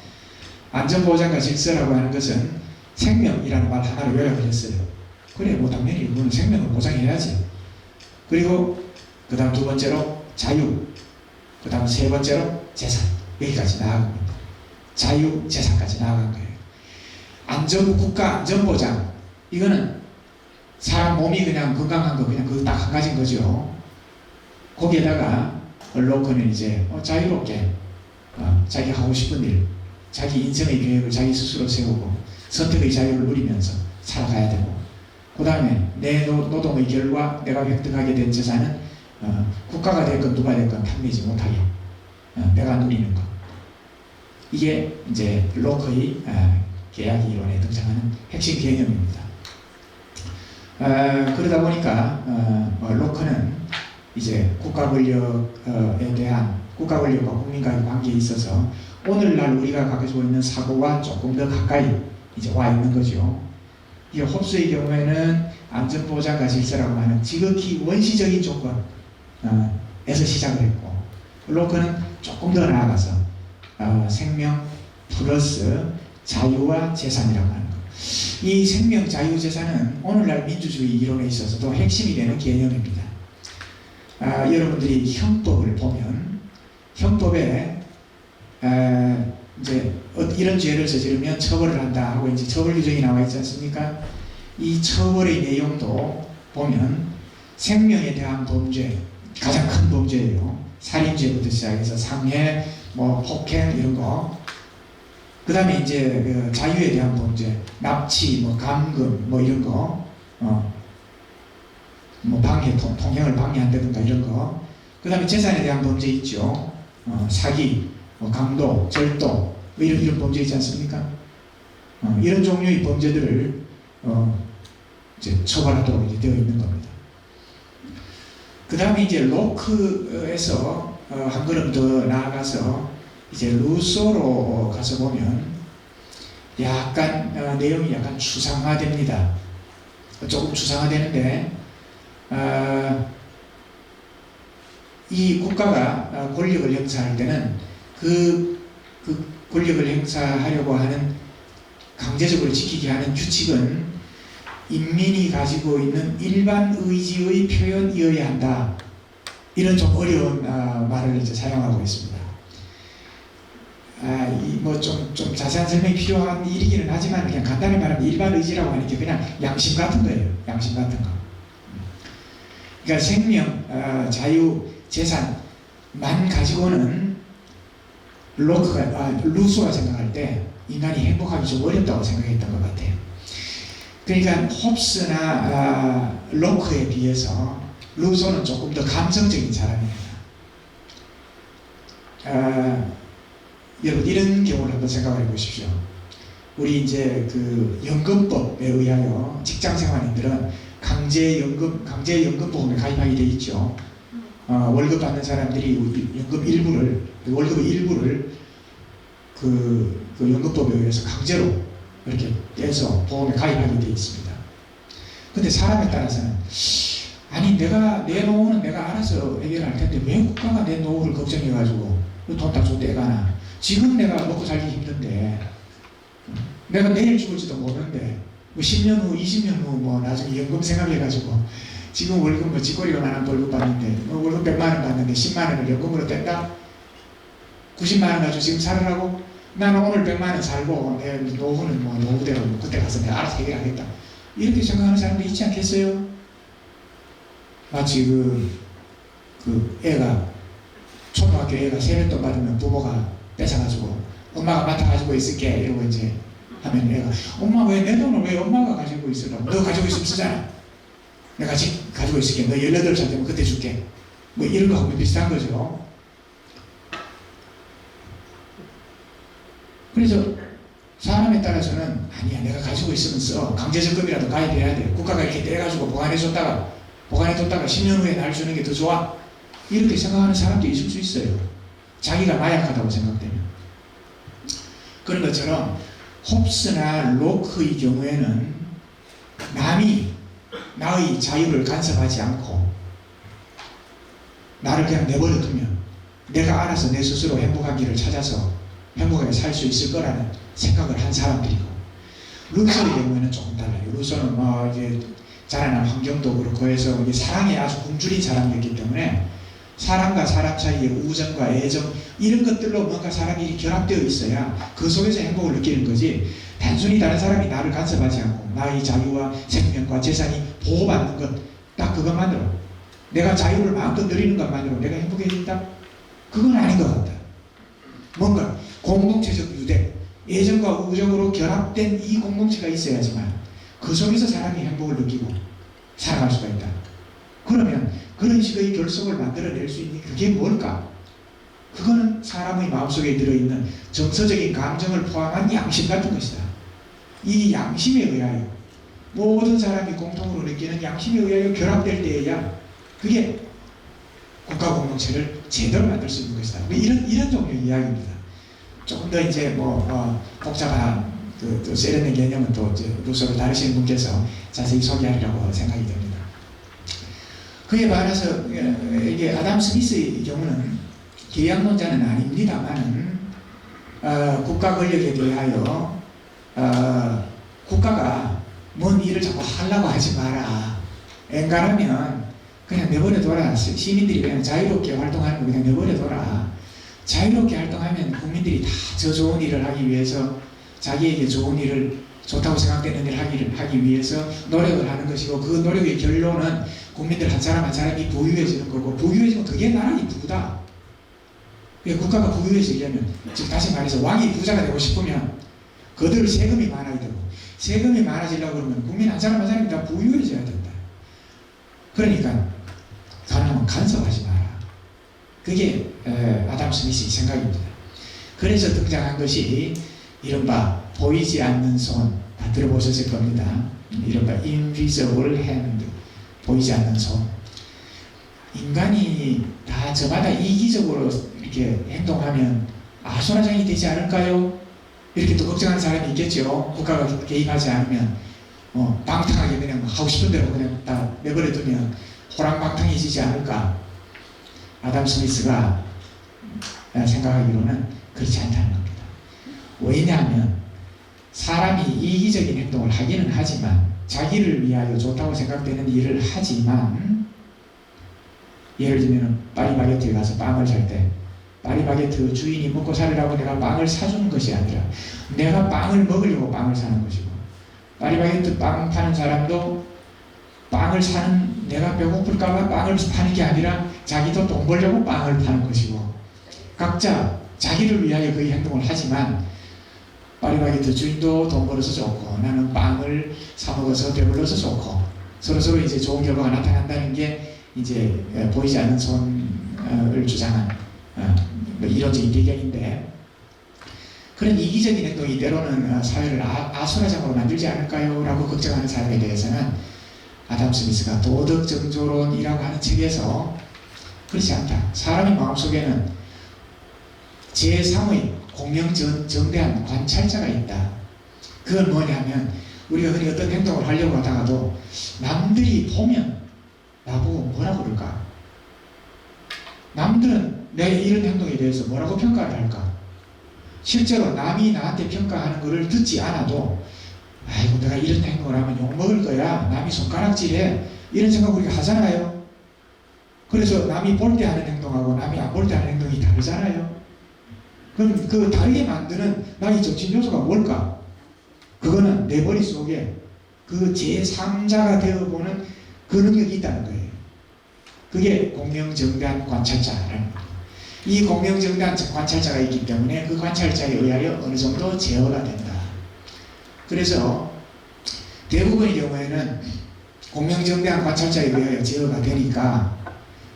안전보장과 질서라고 하는 것은 생명이라는 말 하나로 요약을 했어요. 그래 뭐 당연히 그거는 생명을 보장해야지. 그리고 그 다음 두 번째로 자유, 그 다음 세 번째로 재산, 여기까지 나아간 겁니다. 자유, 재산까지 나아간 거예요. 국가 안전보장 이거는 사람 몸이 그냥 건강한 거 그냥 그거 딱 한 가지인 거죠. 거기에다가 로커는 이제 자유롭게 자기 하고 싶은 일, 자기 인생의 계획을 자기 스스로 세우고 선택의 자유를 누리면서 살아가야 되고 그 다음에 내 노동의 결과 내가 획득하게 된 재산은 국가가 됐건 누가 됐건 탐내지 못하게 내가 누리는 것. 이게 이제 로커의 계약 이론에 등장하는 핵심 개념입니다. 그러다 보니까 로커는 이제 국가 권력에 대한 국가 권력과 국민과의 관계에 있어서 오늘날 우리가 가지고 있는 사고와 조금 더 가까이 이제 와 있는 거죠. 이 홉스의 경우에는 안전보장과 질서라고 하는 지극히 원시적인 조건에서 시작을 했고 로커는 조금 더 나아가서 생명 플러스 자유와 재산이라고 하는 것. 이 생명, 자유, 재산은 오늘날 민주주의 이론에 있어서도 핵심이 되는 개념입니다. 여러분들이 형법을 보면 형법에 이제 이런 죄를 저지르면 처벌을 한다 하고 이제 처벌 규정이 나와 있지 않습니까? 이 처벌의 내용도 보면 생명에 대한 범죄 가장 큰 범죄예요. 살인죄부터 시작해서 상해, 뭐 폭행 이런 거. 그 다음에 이제 그 자유에 대한 범죄, 납치, 뭐 감금, 뭐 이런 거, 뭐 방해, 통행을 방해한다든가 이런 거. 그 다음에 재산에 대한 범죄 있죠. 사기, 뭐 강도, 절도, 뭐 이런 범죄 있지 않습니까? 이런 종류의 범죄들을 이제 처벌하도록 이제 되어 있는 겁니다. 그 다음에 이제 로크에서 한 걸음 더 나아가서 이제 루소로 가서 보면 약간 내용이 약간 추상화됩니다. 조금 추상화되는데 이 국가가 권력을 행사할 때는 그 권력을 행사하려고 하는 강제적으로 지키게 하는 규칙은 인민이 가지고 있는 일반 의지의 표현이어야 한다. 이런 좀 어려운 말을 이제 사용하고 있습니다. 뭐 좀 자세한 설명이 필요한 일이기는 하지만 그냥 간단히 말하면 일반 의지라고 하는 게 그냥 양심 같은 거예요. 양심 같은 거. 그러니까 생명, 자유, 재산만 가지고는 루소가 생각할 때 인간이 행복하기 좀 어렵다고 생각했던 것 같아요. 그러니까 홉스나 로크에 비해서 루소는 조금 더 감성적인 사람입니다. 여러분 이런 경우를 한번 생각을 해보십시오. 우리 이제 그 연금법에 의하여 직장생활인들은 강제연금보험에 가입하게 돼 있죠. 월급 받는 사람들이 월급의 일부를 그 연금법에 의해서 강제로 이렇게 떼서 보험에 가입하게 돼 있습니다. 근데 사람에 따라서는 아니 내 노후는 내가 알아서 해결할 텐데 왜 국가가 내 노후를 걱정해가지고 돈 다 줘 떼가나. 지금 내가 먹고 살기 힘든데 내가 내일 죽을지도 모르는데 뭐 10년 후 20년 후 뭐 나중에 연금 생각해가지고 지금 월급 뭐 쥐꼬리가 만한 월급 받는데 뭐 월급 100만 원 받는데 10만 원을 연금으로 뗀다? 90만 원 가지고 지금 살으라고? 나는 오늘 100만 원 살고 내 노후는 뭐 노후대로 그때 가서 내가 알아서 해결하겠다. 이렇게 생각하는 사람도 있지 않겠어요? 마치 그 애가 초등학교 애가 세뱃돈 받으면 부모가 뺏어가지고 엄마가 맡아가지고 있을게 이러고 이제 하면 애가 엄마 왜 내 돈을 왜 엄마가 가지고 있으라고? 너 가지고 있으면 쓰잖아. 내가 가지고 있을게. 너 18살 되면 그때 줄게. 뭐 이런 거하고 비슷한 거죠. 그래서 사람에 따라서는 아니야 내가 가지고 있으면 써. 강제적금이라도 가입해야 돼. 국가가 이렇게 떼가지고 보관해줬다가 10년 후에 날 주는 게 더 좋아. 이렇게 생각하는 사람도 있을 수 있어요. 자기가 나약하다고 생각되면. 그런 것처럼 홉스나 로크의 경우에는 남이 나의 자유를 간섭하지 않고 나를 그냥 내버려 두면 내가 알아서 내 스스로 행복한 길을 찾아서 행복하게 살 수 있을 거라는 생각을 한 사람들이고, 루소의 경우에는 조금 달라요. 루소는 이제 자라난 환경도 그렇고 해서 사랑에 아주 굶주린 사람이었기 때문에 사람과 사람 사이의 우정과 애정 이런 것들로 뭔가 사람이 결합되어 있어야 그 속에서 행복을 느끼는 거지, 단순히 다른 사람이 나를 간섭하지 않고 나의 자유와 생명과 재산이 보호받는 것 딱 그것만으로 내가 자유를 마음껏 누리는 것만으로 내가 행복해진다? 그건 아닌 것 같다. 뭔가 공동체적 유대, 애정과 우정으로 결합된 이 공동체가 있어야지만 그 속에서 사람이 행복을 느끼고 살아갈 수가 있다. 그러면 그런 식의 결속을 만들어낼 수 있는 그게 뭘까? 그거는 사람의 마음속에 들어있는 정서적인 감정을 포함한 양심 같은 것이다. 이 양심에 의하여 모든 사람이 공통으로 느끼는 양심에 의하여 결합될 때에야 그게 국가 공동체를 제대로 만들 수 있는 것이다. 이런 종류의 이야기입니다. 조금 더 이제 복잡한 또 세련된 개념은 또 루소를 다루시는 분께서 자세히 소개하리라고 생각이 됩니다. 그에 반해서 이게 아담 스미스의 경우는 계약론자는 아닙니다만은 국가 권력에 대하여 국가가 뭔 일을 자꾸 하려고 하지 마라. 엔간하면 그냥 내버려둬라. 시민들이 그냥 자유롭게 활동하는 거 그냥 내버려둬라. 자유롭게 활동하면 국민들이 다 저 좋은 일을 하기 위해서 자기에게 좋은 일을 좋다고 생각되는 일을 하기 위해서 노력을 하는 것이고, 그 노력의 결론은 국민들 한 사람 한 사람이 부유해지는 거고, 부유해지면 그게 나라의 부다. 국가가 부유해지려면, 즉 다시 말해서 왕이 부자가 되고 싶으면 그들 세금이 많아야 되고, 세금이 많아지려고 그러면 국민 한 사람 한 사람이 다 부유해져야 된다. 그러니까 가능하면 간섭하지 마라. 그게 아담 스미스의 생각입니다. 그래서 등장한 것이 이른바 보이지 않는 손, 다 들어보셨을 겁니다. 이른바 invisible hand, 보이지 않는 손. 인간이 다 저마다 이기적으로 이렇게 행동하면 아수라장이 되지 않을까요? 이렇게 또 걱정하는 사람이 있겠죠. 국가가 개입하지 않으면 방탕하게 그냥 하고 싶은 대로 그냥 다 내버려두면 호랑방탕해지지 않을까. 아담 스미스가 생각하기로는 그렇지 않다는 겁니다. 왜냐하면 사람이 이기적인 행동을 하기는 하지만, 자기를 위하여 좋다고 생각되는 일을 하지만, 예를 들면 파리바게트에 가서 빵을 살 때 파리바게트 주인이 먹고 살으라고 내가 빵을 사주는 것이 아니라 내가 빵을 먹으려고 빵을 사는 것이고, 파리바게트 빵 파는 사람도 빵을 사는, 내가 배고플까봐 빵을 파는 게 아니라 자기도 돈 벌려고 빵을 파는 것이고, 각자 자기를 위하여 그 행동을 하지만 파리바게트 주인도 돈 벌어서 좋고 나는 빵을 사 먹어서 배불러서 좋고, 서로서로 이제 좋은 결과가 나타난다는 게 이제 보이지 않는 손을 주장한 뭐 이론적인 배경인데, 그런 이기적인 행동이 때로는 사회를 아수라장으로 만들지 않을까요? 라고 걱정하는 사람에 대해서는 아담 스미스가 도덕정조론이라고 하는 책에서 그렇지 않다. 사람의 마음속에는 제3의 공명정대한 관찰자가 있다. 그건 뭐냐면 우리가 흔히 어떤 행동을 하려고 하다가도 남들이 보면 나보고 뭐라고 그럴까? 남들은 내 이런 행동에 대해서 뭐라고 평가를 할까? 실제로 남이 나한테 평가하는 것을 듣지 않아도 아이고 내가 이런 행동을 하면 욕먹을 거야, 남이 손가락질해, 이런 생각 우리가 하잖아요. 그래서 남이 볼 때 하는 행동하고 남이 안 볼 때 하는 행동이 다르잖아요. 그럼 그 다르게 만드는 나의 정신 요소가 뭘까? 그거는 내 머릿속에 그 제3자가 되어보는 그 능력이 있다는 거예요. 그게 공명정대한 관찰자라는 거예요. 이 공명정대한 관찰자가 있기 때문에 그 관찰자에 의하여 어느 정도 제어가 된다. 그래서 대부분의 경우에는 공명정대한 관찰자에 의하여 제어가 되니까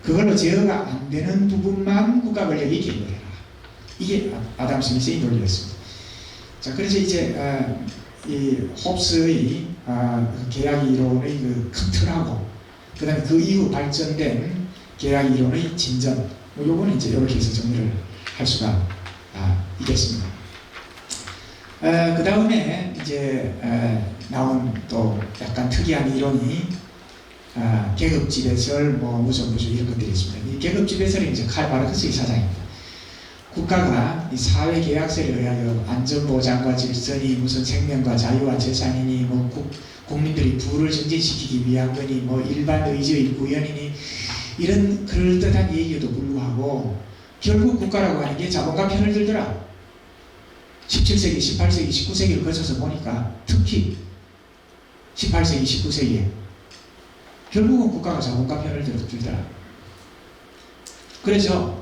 그걸로 제어가 안 되는 부분만 국가 권력이 개입해라. 이게 아담 스미스의 논리였습니다. 자, 그래서 이제 이 홉스의 계약 이론의 그 큰 틀하고 그 다음에 그 이후 발전된 계약 이론의 진전, 요거는 이제 이렇게 해서 정리를 할 수가 있겠습니다. 그 다음에 이제 나온 또 약간 특이한 이론이 계급지배설, 무전부주 이런 것들이 있습니다. 이 계급지배설이 이제 칼 마르크스의 사상입니다. 국가가 이 사회계약서에 의하여 안전보장과 질서니 무슨 생명과 자유와 재산이니 국민들이 부를 증진시키기 위한 거니 일반 의지의 구현이니 이런 그럴듯한 얘기에도 불구하고 결국 국가라고 하는 게 자본가 편을 들더라. 17세기, 18세기, 19세기를 거쳐서 보니까 특히 18세기, 19세기에 결국은 국가가 자본가 편을 들더라. 그래서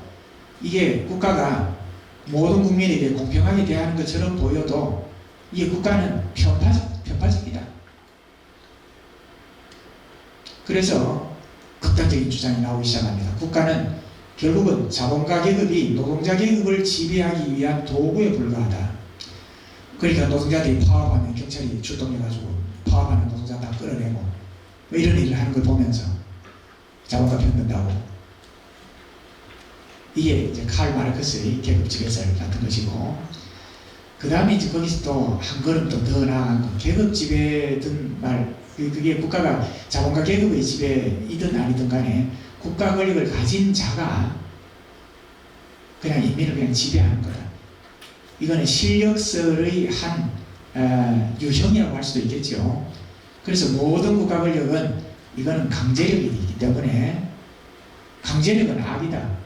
이게 국가가 모든 국민에게 공평하게 대하는 것처럼 보여도 이게 국가는 편파적이다. 그래서 극단적인 주장이 나오기 시작합니다. 국가는 결국은 자본가 계급이 노동자 계급을 지배하기 위한 도구에 불과하다. 그러니까 노동자들이 파업하면 경찰이 출동해가지고 파업하는 노동자 다 끌어내고 이런 일을 하는 걸 보면서 자본가 편든다고. 이게 이제 칼 마르크스의 계급지배설 같은 것이고, 그 다음에 이제 거기서 또 한 걸음 더 나아간 거, 계급지배든 그게 국가가 자본가 계급의 지배이든 아니든 간에 국가 권력을 가진 자가 그냥 인민을 그냥 지배하는 거다. 이거는 실력설의 한 유형이라고 할 수도 있겠죠. 그래서 모든 국가 권력은 이거는 강제력이기 때문에 강제력은 악이다.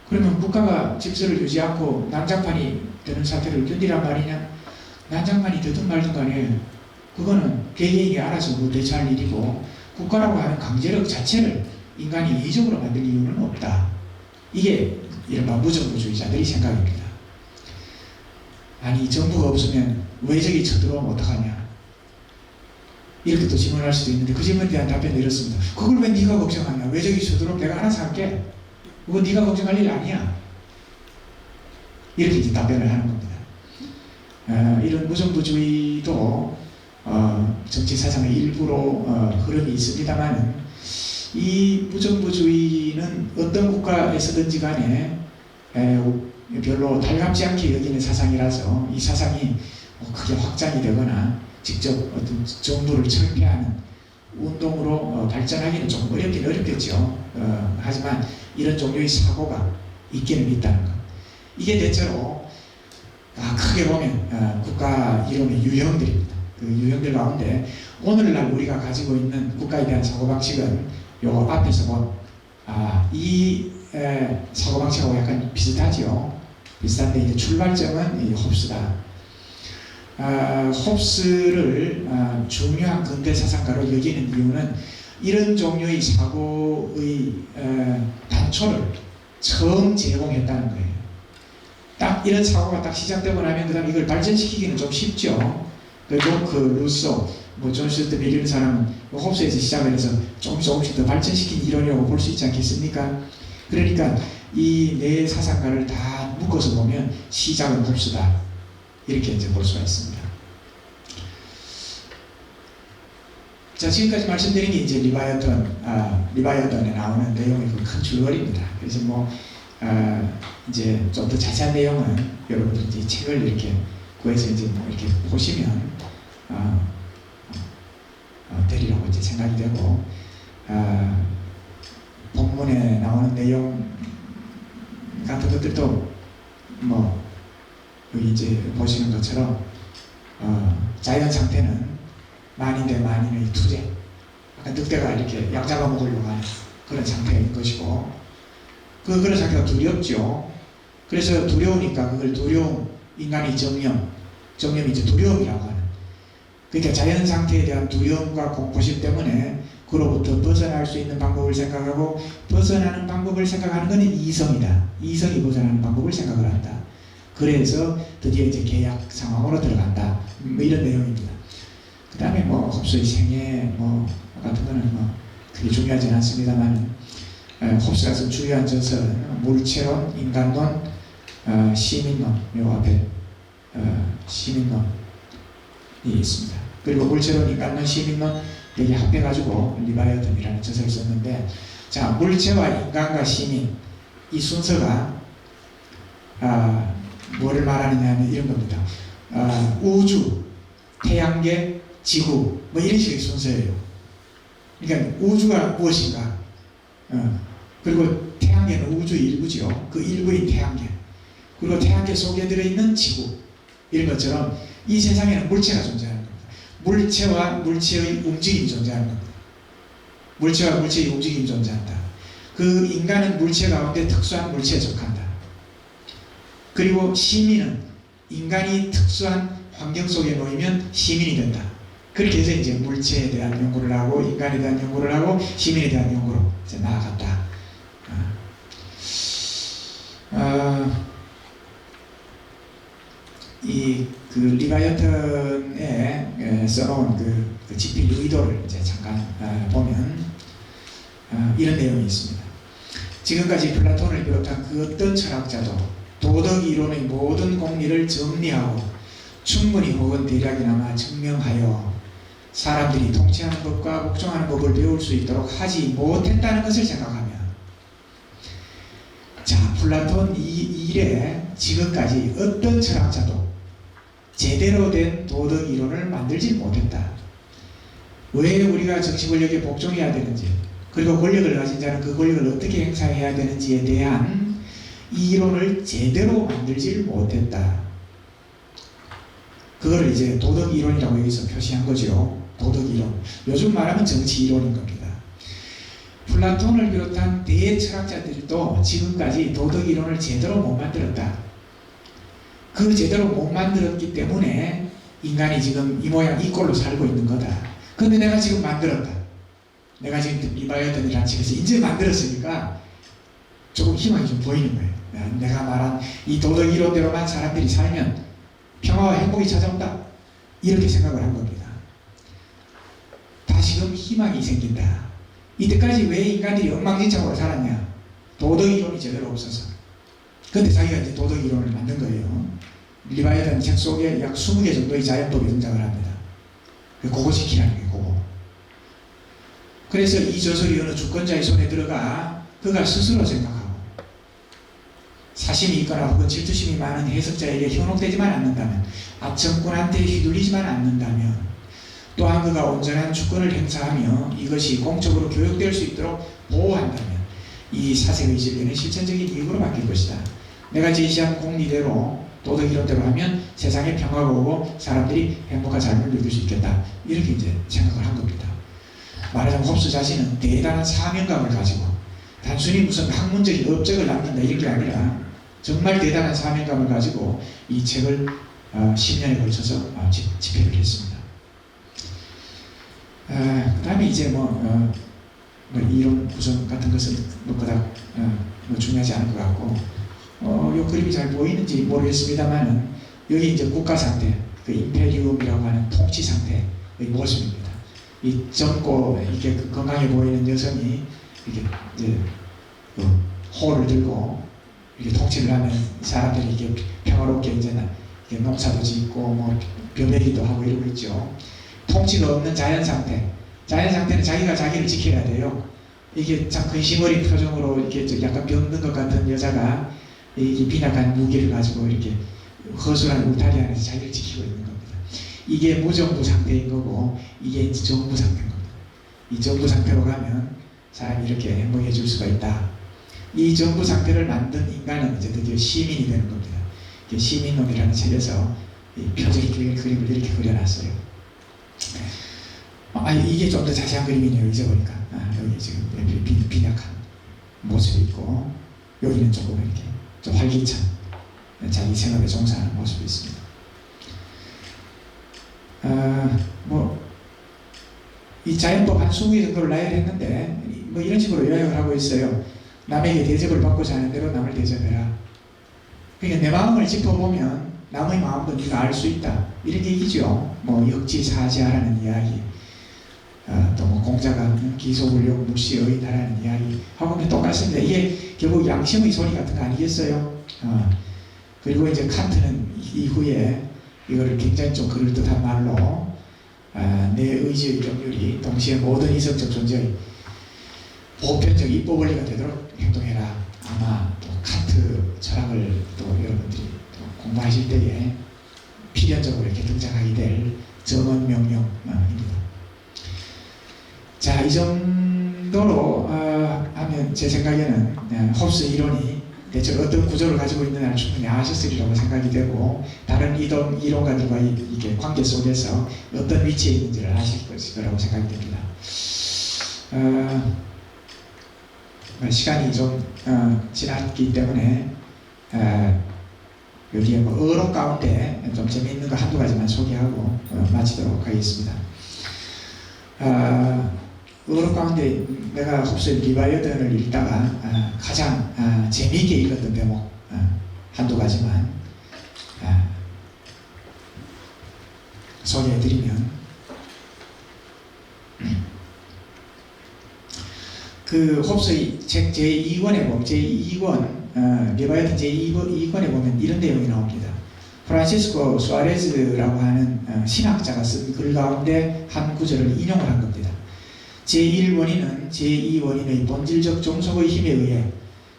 그러면 국가가 질서를 유지 않고 난장판이 되는 사태를 견디란 말이냐? 난장판이 되든 말든 간에 그거는 개개인이 알아서 대처할 일이고 국가라고 하는 강제력 자체를 인간이 이적으로 만들 이유는 없다. 이게 이른바 무정부주의자들의 생각입니다. 아니 정부가 없으면 외적이 쳐들어오면 어떡하냐? 이렇게 또 질문할 수도 있는데 그 질문에 대한 답변은 이렇습니다. 그걸 왜 네가 걱정하냐? 외적이 쳐들어오면 내가 알아서 할게. 그거 네가 걱정할 일 아니야. 이렇게 이제 답변을 하는 겁니다. 이런 무정부주의도 정치 사상의 일부로 흐름이 있습니다만 이 무정부주의는 어떤 국가에서든지 간에 별로 달갑지 않게 여기는 사상이라서 이 사상이 크게 확장이 되거나 직접 어떤 정부를 철폐하는 운동으로 발전하기는 조금 어렵긴 어렵겠죠. 하지만 이런 종류의 사고가 있기는 있다는 것. 이게 대체로 크게 보면 국가 이론의 유형들입니다. 그 유형들 가운데 오늘날 우리가 가지고 있는 국가에 대한 사고방식은 요 앞에서 본 이 사고방식하고 약간 비슷하죠. 비슷한데 이제 출발점은 이 홉스다. 홉스를 중요한 근대 사상가로 여기는 이유는 이런 종류의 사고의 단초를 처음 제공했다는 거예요. 딱 이런 사고가 딱 시작되고 나면 그 다음 이걸 발전시키기는 좀 쉽죠. 그 로크, 루소, 존 스튜어트 밀 이런 사람은 홉스에서 시작을 해서 조금씩 더 발전시킨 이론이라고 볼 수 있지 않겠습니까? 그러니까 이 네 사상가를 다 묶어서 보면 시작은 홉스다, 이렇게 이제 볼 수가 있습니다. 자, 지금까지 말씀드린 게 이제 리바이어던에 나오는 내용의 그 큰 줄거리입니다. 그래서 이제 좀 더 자세한 내용은 여러분들이 이제 책을 이렇게 구해서 이제 이렇게 보시면 되리라고 이제 생각이 되고, 본문에 나오는 내용 같은 것들도 여기 이제 보시는 것처럼 자연 상태는 만인 대 만인의 투쟁, 늑대가 이렇게 양 잡아먹으려고 하는 그런 상태인 것이고, 그런 상태가 두렵죠. 그래서 두려우니까 그걸 인간의 정념이 이제 두려움이라고 하는, 그러니까 자연 상태에 대한 두려움과 공포심 때문에 그로부터 벗어날 수 있는 방법을 생각하고, 벗어나는 방법을 생각하는 것은 이성이다. 이성이 벗어나는 방법을 생각을 한다. 그래서 드디어 이제 계약 상황으로 들어간다. 이런 내용입니다. 그 다음에 홉스의 생애 같은 거는 그게 중요하지는 않습니다만, 홉스가 쓴 중요한 저서는 물체론, 인간론, 시민론, 요 앞에 시민론이 있습니다. 그리고 물체론, 인간론, 시민론 여기 합해가지고 리바이어던이라는 저서를 썼는데, 자, 물체와 인간과 시민, 이 순서가 뭐를 말하느냐 하면 이런 겁니다. 우주, 태양계, 지구, 이런 식의 순서예요. 그러니까 우주가 무엇인가, 그리고 태양계는 우주의 일부죠. 그 일부인 태양계, 그리고 태양계 속에 들어있는 지구, 이런 것처럼 이 세상에는 물체가 존재하는 겁니다. 물체와 물체의 움직임이 존재하는 겁니다. 물체와 물체의 움직임이 존재한다. 그 인간은 물체 가운데 특수한 물체에 속한다. 그리고 시민은 인간이 특수한 환경 속에 놓이면 시민이 된다. 그렇게 해서 이제 물체에 대한 연구를 하고, 인간에 대한 연구를 하고, 시민에 대한 연구로 이제 나아갔다. 그 리바이어턴에 써놓은 그 집필 의도를 이제 잠깐 보면 이런 내용이 있습니다. 지금까지 플라톤을 비롯한 그 어떤 철학자도 도덕 이론의 모든 공리를 정리하고 충분히 혹은 대략이나마 증명하여 사람들이 통치하는 법과 복종하는 법을 배울 수 있도록 하지 못했다는 것을 생각하면, 자, 플라톤 이 일에 지금까지 어떤 철학자도 제대로 된 도덕 이론을 만들지 못했다. 왜 우리가 정치 권력에 복종해야 되는지, 그리고 권력을 가진 자는 그 권력을 어떻게 행사해야 되는지에 대한 이론을 제대로 만들지 못했다. 그거를 이제 도덕 이론이라고 여기서 표시한 거죠. 도덕 이론. 요즘 말하면 정치 이론인 겁니다. 플라톤을 비롯한 대철학자들도 지금까지 도덕 이론을 제대로 못 만들었다. 그 제대로 못 만들었기 때문에 인간이 지금 이 모양 이 꼴로 살고 있는 거다. 근데 내가 지금 만들었다. 내가 지금 리바이어던이라는 책에서 이제 만들었으니까 조금 희망이 좀 보이는 거예요. 내가 말한 이 도덕 이론대로만 사람들이 살면 평화와 행복이 찾아온다. 이렇게 생각을 한 겁니다. 다시금 희망이 생긴다. 이때까지 왜 인간들이 엉망진창으로 살았냐? 도덕 이론이 제대로 없어서. 근데 자기가 이제 도덕 이론을 만든 거예요. 리바이어던 책 속에 약 20개 정도의 자연법이 등장을 합니다. 그거 지키라는 게 그거. 그래서 이 저술이 어느 주권자의 손에 들어가 그가 스스로 생각하고 사심이 있거나 혹은 질투심이 많은 해석자에게 현혹되지만 않는다면, 아청꾼한테 휘둘리지만 않는다면, 또한 그가 온전한 주권을 행사하며 이것이 공적으로 교육될 수 있도록 보호한다면 이 사색의 진리는 실천적인 이익으로 바뀔 것이다. 내가 제시한 공리대로 도덕 이론대로 하면 세상에 평화가 오고 사람들이 행복한 삶을 누릴 수 있겠다. 이렇게 이제 생각을 한 겁니다. 말하자면 홉스 자신은 대단한 사명감을 가지고 단순히 무슨 학문적인 업적을 남긴다 이런 게 아니라 정말 대단한 사명감을 가지고 이 책을 10년에 걸쳐서 집필을 했습니다. 그 다음에 이제 이론 구성 같은 것은 그닥 중요하지 않을 것 같고, 이 그림이 잘 보이는지 모르겠습니다만은 여기 이제 국가 상태, 그 임페리움이라고 하는 통치 상태의 모습입니다. 이 젊고 이렇게 건강해 보이는 여성이 이렇게 이제 호를 들고 이렇게 통치를 하면 사람들이 이렇게 평화롭게 이제 농사도 짓고 뭐 벼베기도 하고 이러고 있죠. 통치가 없는 자연 상태. 자연 상태는 자기가 자기를 지켜야 돼요. 이게 참 근심 어린 표정으로 이렇게 약간 병든 것 같은 여자가 이 빈약한 무기를 가지고 이렇게 허술한 울타리 안에서 자기를 지키고 있는 겁니다. 이게 무정부 상태인 거고 이게 이제 정부 상태인 겁니다. 이 정부 상태로 가면 사람이 이렇게 행복해질 수가 있다. 이 정부 상태를 만든 인간은 이제 드디어 시민이 되는 겁니다. 시민론이라는 책에서 이 표적의 그림을 이렇게 그려놨어요. 이게 좀 더 자세한 그림이네요. 잊어보니까 여기 지금 빈약한 모습이 있고 여기는 조금 이렇게 좀 활기찬 자기 생업에 종사하는 모습이 있습니다. 이 자연법 한 20개 정도를 나열했는데 뭐 이런 식으로 요약을 하고 있어요. 남에게 대접을 받고 사는 대로 남을 대접해라. 그러니까 내 마음을 짚어보면 남의 마음도 네가 알 수 있다. 이런 얘기죠. 뭐 역지사지하라는 이야기, 또 뭐 공자가 기소불용 무시의다라는 이야기 하고 똑같습니다. 이게 결국 양심의 소리 같은 거 아니겠어요? 그리고 이제 칸트는 이후에 이거를 굉장히 좀 그럴듯한 말로 내 의지의 경륜이 동시에 모든 이성적 존재의 보편적 입법원리가 되도록 행동해라. 아마 또 칸트 철학을 또 여러분들이 또 공부하실 때에 필연적으로 이렇게 등장하게 될 정언 명령입니다. 자, 이 정도로 하면 제 생각에는 홉스 이론이 대체 어떤 구조를 가지고 있느냐를 충분히 아셨으리라고 생각이 되고 다른 이론가들과 이게 관계 속에서 어떤 위치에 있는지를 아실 거라고 생각이 됩니다. 시간이 좀 지났기 때문에 여기에 뭐 어록 가운데 좀 재미있는 거 한두 가지만 소개하고 마치도록 하겠습니다. 어록 가운데 내가 홉스의 리바이어던을 읽다가 가장 재미있게 읽었던 대목 한두 가지만 소개해드리면 그 홉스의 책 제2권에 보면 제2권 리바이어던 제2권에 보면 이런 내용이 나옵니다. 프란시스코 수아레즈라고 하는 신학자가 쓴 글 가운데 한 구절을 인용을 한 겁니다. 제1원인은 제2원인의 본질적 종속의 힘에 의해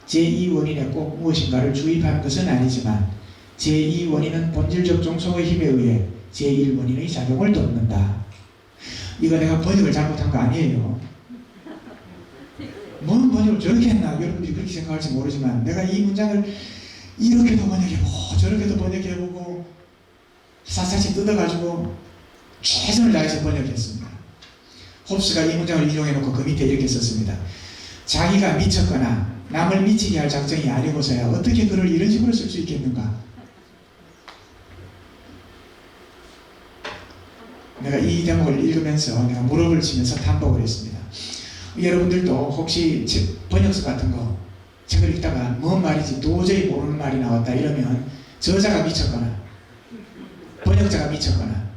제2원인에 꼭 무엇인가를 주입하는 것은 아니지만 제2원인은 본질적 종속의 힘에 의해 제1원인의 작용을 돕는다. 이거 내가 번역을 잘못한 거 아니에요. 뭔 번역을 저렇게 했나 여러분들이 그렇게 생각할지 모르지만 내가 이 문장을 이렇게도 번역해보고 저렇게도 번역해보고 샅샅이 뜯어가지고 최선을 다해서 번역했습니다. 홉스가 이 문장을 인용해놓고 그 밑에 이렇게 썼습니다. 자기가 미쳤거나 남을 미치게 할 작정이 아니고서야 어떻게 글을 이런 식으로 쓸 수 있겠는가. 내가 이 대목을 읽으면서 내가 무릎을 치면서 탄복을 했습니다. 여러분들도 혹시 번역서 같은 거 책을 읽다가 뭔 말인지 도저히 모르는 말이 나왔다 이러면 저자가 미쳤거나 번역자가 미쳤거나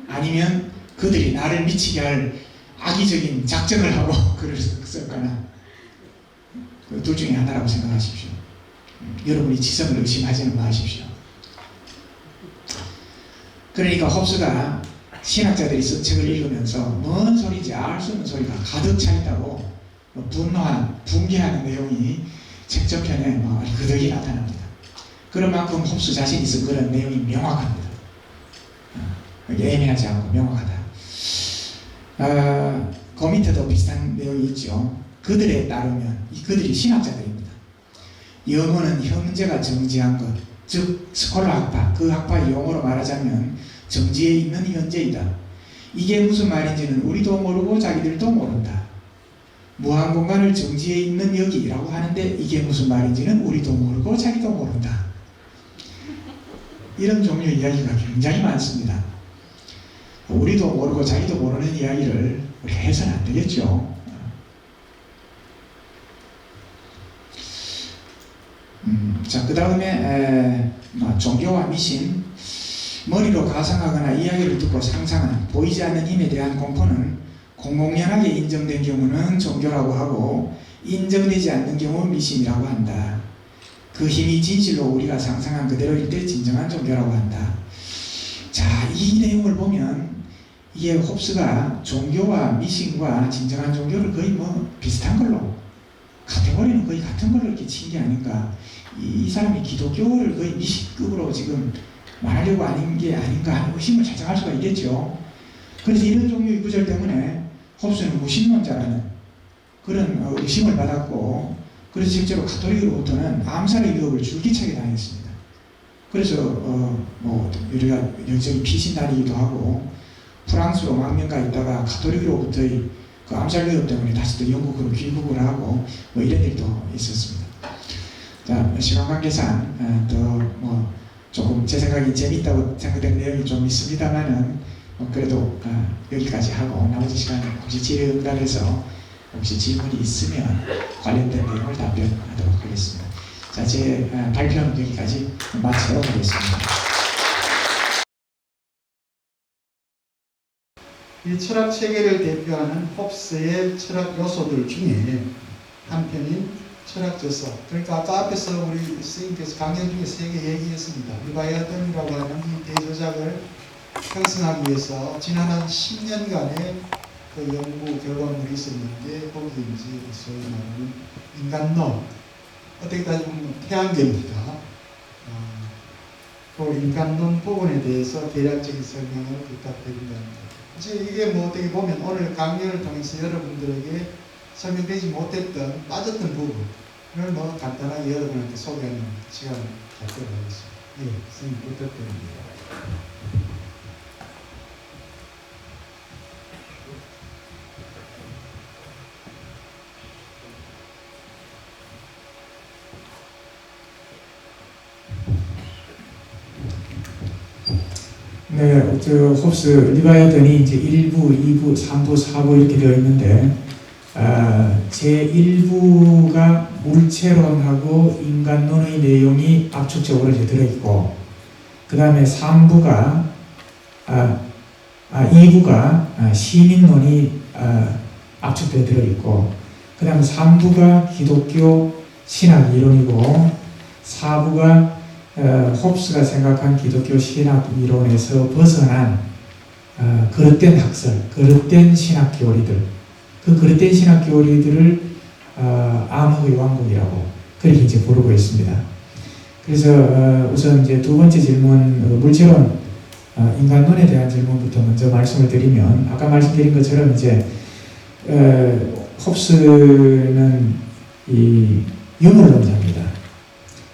아니면 그들이 나를 미치게 할 악의적인 작정을 하고 글을 썼거나 둘 중에 하나라고 생각하십시오. 여러분이 지성을 의심하지는 마십시오. 그러니까 홉스가 신학자들이 쓴 책을 읽으면서 뭔 소리인지 알 수 없는 소리가 가득 차 있다고 분노한, 분개하는 내용이 책 저편에 그득이 나타납니다. 그런 만큼 홉스 자신이 쓴 그런 내용이 명확합니다. 예민하지 않고 명확하다. 그 밑에도 비슷한 내용이 있죠. 그들에 따르면 그들이 신학자들입니다. 영어는 형제가 정지한 것, 즉 스콜라 학파, 그 학파의 용어로 말하자면 정지에 있는 현재이다. 이게 무슨 말인지는 우리도 모르고 자기들도 모른다. 무한공간을 정지에 있는 여기라고 하는데 이게 무슨 말인지는 우리도 모르고 자기도 모른다. 이런 종류의 이야기가 굉장히 많습니다. 우리도 모르고 자기도 모르는 이야기를 우리가 해서는 안 되겠죠. 자, 그 다음에 종교와 미신, 머리로 가상하거나 이야기를 듣고 상상하는 보이지 않는 힘에 대한 공포는 공공연하게 인정된 경우는 종교라고 하고 인정되지 않는 경우는 미신이라고 한다. 그 힘이 진실로 우리가 상상한 그대로일 때 진정한 종교라고 한다. 자, 이 내용을 보면 이게 홉스가 종교와 미신과 진정한 종교를 거의 뭐 비슷한 걸로, 카테고리는 거의 같은 걸로 이렇게 친 게 아닌가. 이 사람이 기독교를 거의 미신급으로 지금 말하려고 하는 게 아닌가 하는 의심을 자정할 수가 있겠죠. 그래서 이런 종류의 구절 때문에 홉스는 무신론자라는 그런 의심을 받았고, 그래서 실제로 가톨릭으로부터는 암살의 위협을 줄기차게 당했습니다. 그래서 뭐 우리가 여기저기 피신다니기도 하고, 프랑스로 망명가 있다가 가톨릭으로부터의 그 암살 위협 때문에 다시 또 영국으로 귀국을 하고 뭐 이런 일도 있었습니다. 자, 시간 관계상 또 뭐 조금 제 생각이 재밌다고 생각되는 내용이 좀 있습니다만은 그래도 여기까지 하고 나머지 시간 혹시 질의응답해서 혹시 질문이 있으면 관련된 내용을 답변하도록 하겠습니다. 자, 제 발표는 여기까지 마치도록 하겠습니다. 이 철학 체계를 대표하는 홉스의 철학 요소들 중에 한 편인 철학저서, 그러니까 아까 앞에서 우리 선생님께서 강연 중에 3개 얘기했습니다. 리바이어던이라고 하는 이 대저작을 형성하기 위해서 지난 한 10년간의 그 연구 결과물이 있었는데, 거기 이제 소위 말하는 인간론, 어떻게 따지면 태양계입니다. 그 인간론 부분에 대해서 대략적인 설명을 부탁드립니다. 이제 이게 뭐 어떻게 보면 오늘 강연을 통해서 여러분들에게 설명되지 못했던, 빠졌던 부분을 뭐 간단하게 여러분한테 소개하는 시간을 갖도록 하겠습니다. 예, 선생님 부탁드립니다. 네, 저 홉스 리바이어던이 이제 1부, 2부, 3부, 4부 이렇게 되어 있는데, 제 1부가 물체론하고 인간론의 내용이 압축적으로 이제 들어있고, 그 다음에 3부가 2부가 시민론이 압축되어 들어있고, 그 다음에 3부가 기독교 신학 이론이고, 4부가 홉스가 생각한 기독교 신학 이론에서 벗어난 그릇된 학설, 그릇된 신학 교리들, 그 그릇된 신학 교리들을 암흑의 왕국이라고 그렇게 이제 부르고 있습니다. 그래서 우선 이제 두 번째 질문, 물체론 인간론에 대한 질문부터 먼저 말씀을 드리면, 아까 말씀드린 것처럼 이제 홉스는 이 유물론자입니다.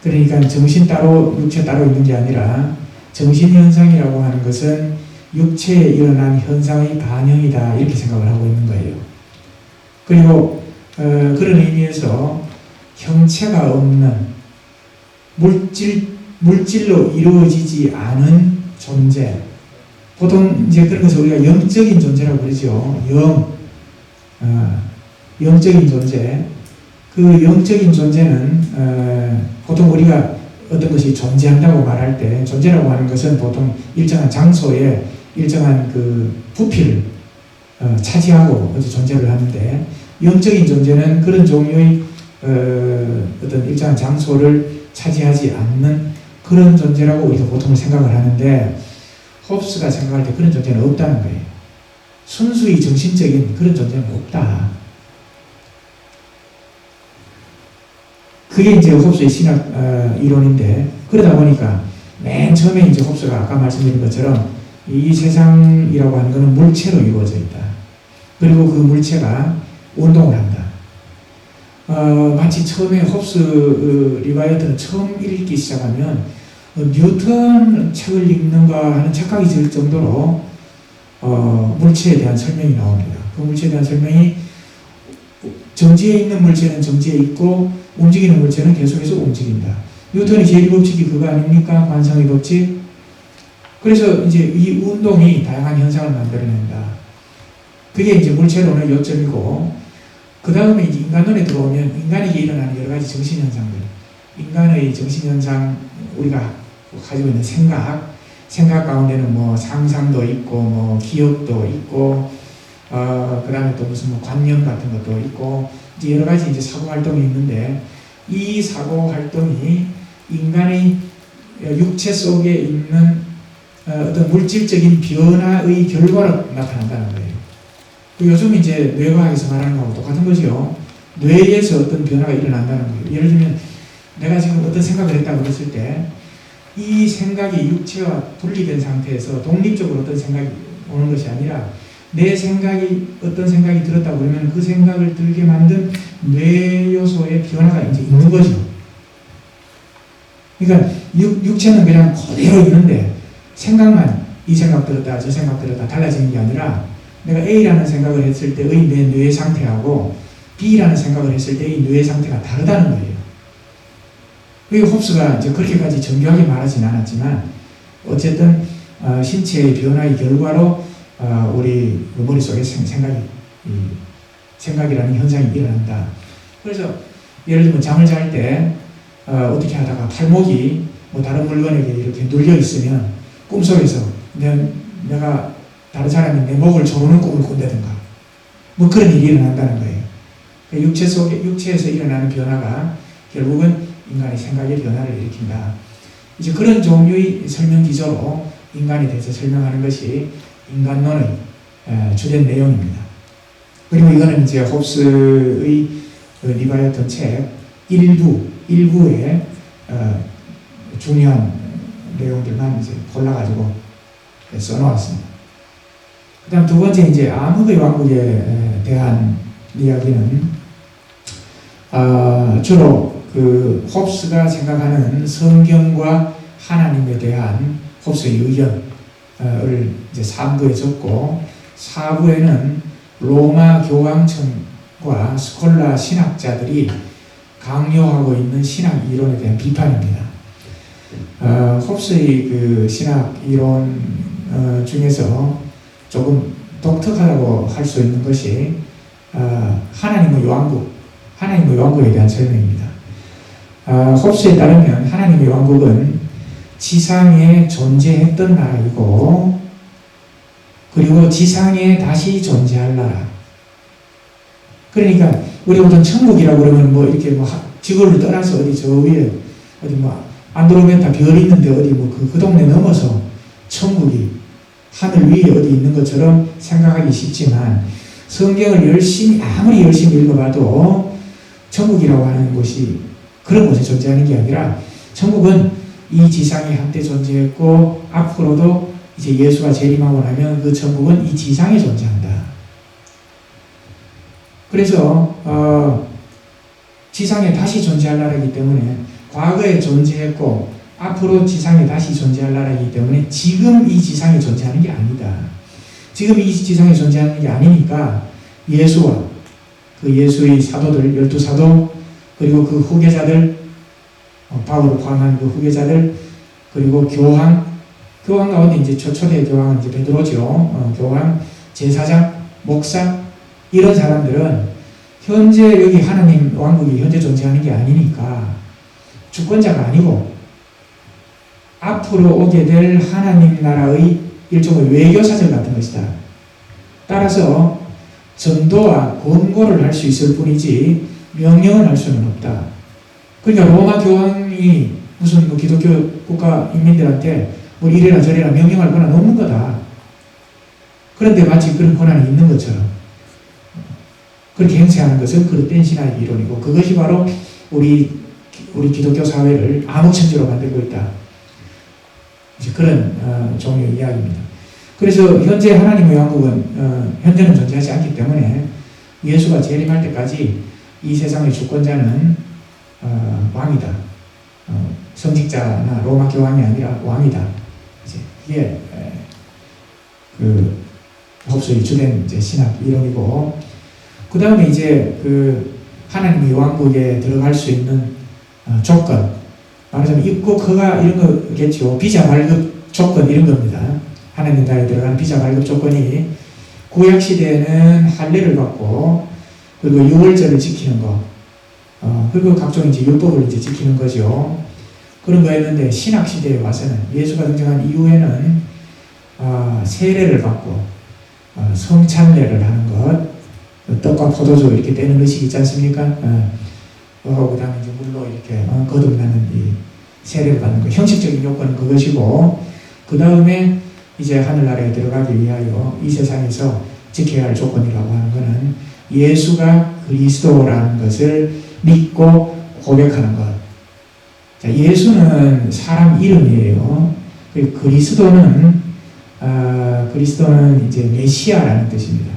그러니까 정신 따로 육체 따로 있는 게 아니라 정신현상이라고 하는 것은 육체에 일어난 현상의 반영이다, 이렇게 생각을 하고 있는 거예요. 그리고 그런 의미에서 형체가 없는 물질로 이루어지지 않은 존재, 보통 이제 그런 것을 우리가 영적인 존재라고 그러죠. 영적인 존재. 그 영적인 존재는 보통 우리가 어떤 것이 존재한다고 말할 때, 존재라고 하는 것은 보통 일정한 장소에 일정한 그 부피를 차지하고 존재를 하는데, 영적인 존재는 그런 종류의 어떤 일정한 장소를 차지하지 않는 그런 존재라고 우리가 보통 생각을 하는데, 홉스가 생각할 때 그런 존재는 없다는 거예요. 순수히 정신적인 그런 존재는 없다. 그게 이제 홉스의 신학 이론인데, 그러다 보니까 맨 처음에 이제 홉스가 아까 말씀드린 것처럼 이 세상이라고 하는 것은 물체로 이루어져 있다. 그리고 그 물체가 운동을 한다. 마치 처음에 홉스 리바이어던을 처음 읽기 시작하면 뉴턴 책을 읽는가 하는 착각이 들 정도로 물체에 대한 설명이 나옵니다. 그 물체에 대한 설명이, 정지에 있는 물체는 정지에 있고 움직이는 물체는 계속해서 움직인다. 뉴턴이 제1 법칙이 그거 아닙니까? 관성의 법칙. 그래서 이제 이 운동이 다양한 현상을 만들어낸다. 그게 이제 물체론의 요점이고, 그 다음에 이제 인간론에 들어오면 인간에게 일어나는 여러 가지 정신현상들, 인간의 정신현상, 우리가 가지고 있는 생각 가운데는 뭐 상상도 있고, 뭐 기억도 있고, 그 다음에 또 무슨 뭐 관념 같은 것도 있고, 이제 여러 가지 이제 사고 활동이 있는데 이 사고 활동이 인간의 육체 속에 있는 어떤 물질적인 변화의 결과로 나타난다는 거예요. 요즘 이제 뇌과학에서 말하는 거하고 똑같은 거죠. 뇌에서 어떤 변화가 일어난다는 거예요. 예를 들면 내가 지금 어떤 생각을 했다고 그랬을 때 이 생각이 육체와 분리된 상태에서 독립적으로 어떤 생각이 오는 것이 아니라 내 생각이 어떤 생각이 들었다고 그러면 그 생각을 들게 만든 뇌 요소의 변화가 이제 있는 거죠. 그러니까 육체는 그냥 그대로 있는데 생각만 이 생각 들었다 저 생각 들었다 달라지는 게 아니라 내가 A라는 생각을 했을 때의 내 뇌 상태하고 B라는 생각을 했을 때의 뇌 상태가 다르다는 거예요. 그리고 홉스가 이제 그렇게까지 정교하게 말하진 않았지만 어쨌든 신체의 변화의 결과로 우리 머릿속에 생각이라는 현상이 일어난다. 그래서 예를 들면 잠을 잘 때 어떻게 하다가 팔목이 뭐 다른 물건에게 이렇게 눌려 있으면 꿈속에서 내가 다른 사람이 내 목을 조르는 꿈을 꾼다든가 뭐 그런 일이 일어난다는 거예요. 육체에서 일어나는 변화가 결국은 인간의 생각의 변화를 일으킨다. 이제 그런 종류의 설명 기조로 인간에 대해서 설명하는 것이 인간론의 주된 내용입니다. 그리고 이거는 이제 홉스의 리바이어튼 책 일부의 중요한 내용들만 이제 골라가지고 써놓았습니다. 그 다음 두 번째 이제 암흑의 왕국에 대한 이야기는 주로 그 홉스가 생각하는 성경과 하나님에 대한 홉스의 의견을 이제 3부에 적고 4부에는 로마 교황청과 스콜라 신학자들이 강요하고 있는 신학 이론에 대한 비판입니다. 홉스의 그 신학 이론 중에서 조금 독특하다고 할 수 있는 것이 하나님의 왕국에 대한 설명입니다. 홉스에 따르면 하나님의 왕국은 지상에 존재했던 나라이고 그리고 지상에 다시 존재할 나라. 그러니까 우리 보통 천국이라고 그러면 뭐 이렇게 뭐 지구를 떠나서 어디 저 위에 어디 뭐 안드로메다 별이 있는데 어디 뭐 그 동네 넘어서 천국이 하늘 위에 어디 있는 것처럼 생각하기 쉽지만 성경을 아무리 열심히 읽어봐도 천국이라고 하는 곳이 그런 곳에 존재하는 게 아니라 천국은 이 지상에 한때 존재했고 앞으로도 이제 예수가 재림하고 나면 그 천국은 이 지상에 존재한다. 그래서 지상에 다시 존재할 나라이기 때문에 과거에 존재했고 앞으로 지상에 다시 존재할 나라이기 때문에 지금 이 지상에 존재하는 게 아니다. 지금 이 지상에 존재하는 게 아니니까 예수와 그 예수의 사도들 12사도 그리고 그 후계자들 바울을 포함한 그 후계자들 그리고 교황 가운데 이제 초대 교황은 이제 베드로죠. 교황, 제사장, 목사 이런 사람들은 현재 여기 하나님 왕국이 현재 존재하는 게 아니니까 주권자가 아니고 앞으로 오게 될 하나님 나라의 일종의 외교사절 같은 것이다. 따라서 전도와 권고를 할 수 있을 뿐이지 명령을 할 수는 없다. 그러니까 로마 교황이 무슨 뭐 기독교 국가 인민들한테 뭐 이래라 저래라 명령할 권한 없는 거다. 그런데 마치 그런 권한이 있는 것처럼 그렇게 행세하는 것은 그릇된 신화의 이론이고 그것이 바로 우리 기독교 사회를 암흑천지로 만들고 있다. 이제 그런 종류의 이야기입니다. 그래서 현재 하나님의 왕국은 현재는 존재하지 않기 때문에 예수가 재림할 때까지 이 세상의 주권자는 왕이다. 성직자나 로마 교황이 아니라 왕이다. 이제 이게 그 홉스의 주된 이제 신학 이론이고 그 다음에 이제 그 하나님의 왕국에 들어갈 수 있는 조건 말하자면 입국 허가 이런 거겠죠. 비자 발급 조건 이런 겁니다. 하나님 나라에 들어가는 비자 발급 조건이 구약 시대에는 할례를 받고 그리고 유월절을 지키는 거 그리고 각종 이제 율법을 이제 지키는 거죠. 그런 거였는데 신학 시대에 와서는 예수가 등장한 이후에는 세례를 받고 성찬례를 하는 것, 떡과 떡과 포도주 이렇게 떼는 의식이 있지 않습니까? 그 다음에 이제 물로 이렇게 거듭나는 이 세례를 받는 거 형식적인 요건은 그것이고, 그 다음에 이제 하늘나라에 들어가기 위하여 이 세상에서 지켜야 할 조건이라고 하는 것은 예수가 그리스도라는 것을 믿고 고백하는 것. 자, 예수는 사람 이름이에요. 그리스도는 이제 메시아라는 뜻입니다.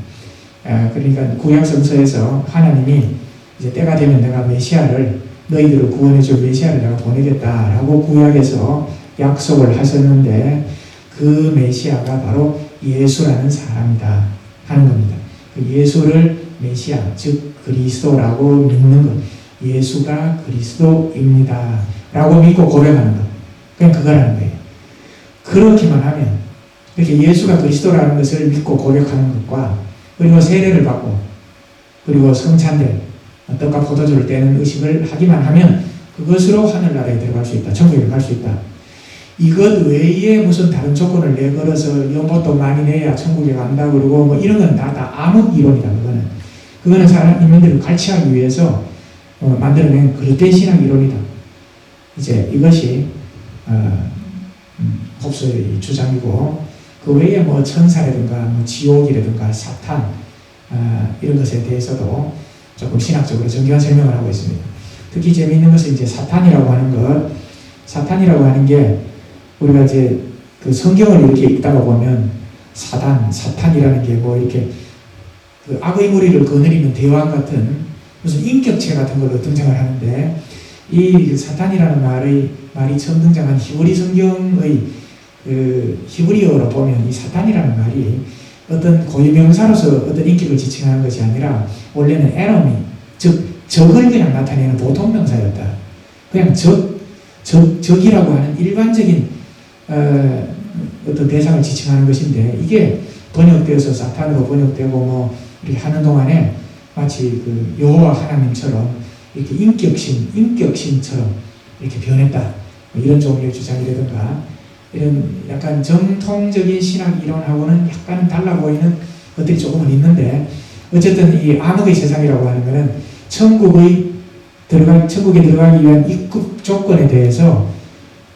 그러니까 구약 성서에서 하나님이 이제 때가 되면 내가 메시아를, 너희들을 구원해줄 메시아를 내가 보내겠다라고 구약에서 약속을 하셨는데, 그 메시아가 바로 예수라는 사람이다 하는 겁니다. 그 예수를 메시아, 즉 그리스도라고 믿는 것, 예수가 그리스도입니다 라고 믿고 고백하는 것, 그냥 그거라는 거예요. 그렇게만 하면, 이렇게 예수가 그리스도라는 것을 믿고 고백하는 것과, 그리고 세례를 받고, 그리고 성찬대 떡과 포도주를 떼는 의식을 하기만 하면 그것으로 하늘나라에 들어갈 수 있다, 천국에 갈 수 있다. 이것 외에 무슨 다른 조건을 내걸어서 연봉도 많이 내야 천국에 간다 그러고 뭐 이런 건 다 암흑 이론이다. 그거는 사람 인민들을 갈취하기 위해서 만들어낸 그릇된 신학 이론이다. 이제 이것이 홉스의 주장이고, 그 외에 뭐 천사라든가 뭐 지옥이라든가 사탄 이런 것에 대해서도 조금 신학적으로 정교한 설명을 하고 있습니다. 특히 재미있는 것은 이제 사탄이라고 하는 게 우리가 이제 그 성경을 이렇게 읽다가 보면 사탄이라는 게 뭐 이렇게 그 악의 무리를 거느리는 대왕 같은 무슨 인격체 같은 걸로 등장을 하는데, 이 사탄이라는 말이 처음 등장한 히브리 성경의 그 히브리어로 보면 이 사탄이라는 말이 어떤 고유명사로서 어떤 인격을 지칭하는 것이 아니라 원래는 에너미, 즉 적을 그냥 나타내는 보통 명사였다. 그냥 적이라고 하는 일반적인 어떤 대상을 지칭하는 것인데, 이게 번역되어서 사탄으로 번역되고 뭐 이렇게 하는 동안에 마치 그 여호와 하나님처럼 이렇게 인격신처럼 이렇게 변했다. 뭐 이런 종류의 주장이라든가, 이런 약간 정통적인 신학 이론하고는 약간 달라 보이는 것들이 조금은 있는데, 어쨌든 이 암흑의 세상이라고 하는 것은 천국에 들어가기 위한 입국 조건에 대해서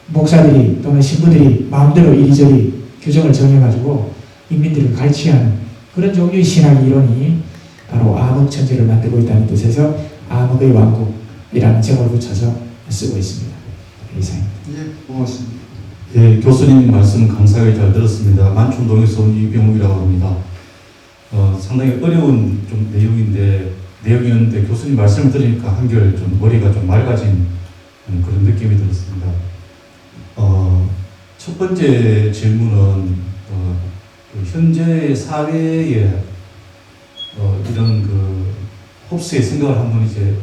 목사들이 또는 신부들이 마음대로 이리저리 규정을 정해가지고 인민들을 갈취하는 그런 종류의 신학 이론이 바로 암흑 천지를 만들고 있다는 뜻에서 암흑의 왕국이라는 제목을 붙여서 쓰고 있습니다. 이상입니다. 예, 고맙습니다. 예, 교수님 말씀 감사하게 잘 들었습니다. 만촌동에서 온 이병욱이라고 합니다. 상당히 어려운 좀 내용이었는데 교수님 말씀을 들으니까 한결 좀 머리가 좀 맑아진 그런 느낌이 들었습니다. 첫 번째 질문은 현재 사회에 이런 그 홉스의 생각을 한번 이제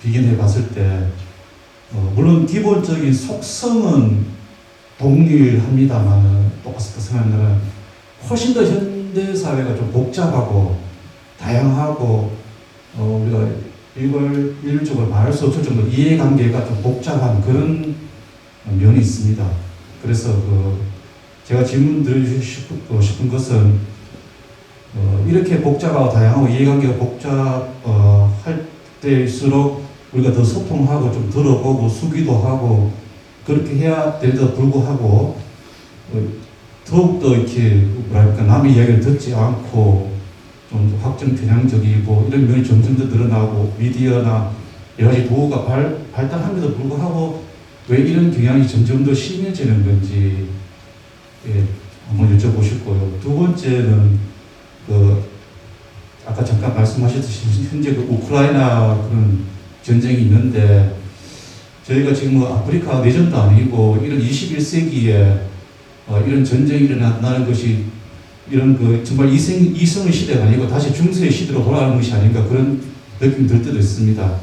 비견해 봤을 때, 물론 기본적인 속성은 동일합니다만 똑같다 생각하는 훨씬 더 현대 사회가 좀 복잡하고 다양하고 우리가 일률적으로 말할 수 없을 정도로 이해관계가 좀 복잡한 그런 면이 있습니다. 그래서 제가 질문 드리고 싶은 것은 이렇게 복잡하고 다양하고 이해관계가 복잡할 때일수록 우리가 더 소통하고 좀 들어보고 수기도 하고 그렇게 해야 될에도 불구하고 더욱더 이렇게 뭐랄까 남의 이야기를 듣지 않고 좀 확정 편향적이고 이런 면이 점점 더 늘어나고 미디어나 여러 가지 도구가 발달함에도 불구하고 왜 이런 경향이 점점 더 심해지는 건지 한번 여쭤보고 싶고요. 두 번째는 아까 잠깐 말씀하셨듯이 현재 우크라이나 그런 전쟁이 있는데 저희가 지금 뭐 아프리카 내전도 아니고 이런 21세기에 이런 전쟁이 일어난다는 것이 이런 정말 이성의 시대가 아니고 다시 중세의 시대로 돌아가는 것이 아닌가 그런 느낌이 들 때도 있습니다.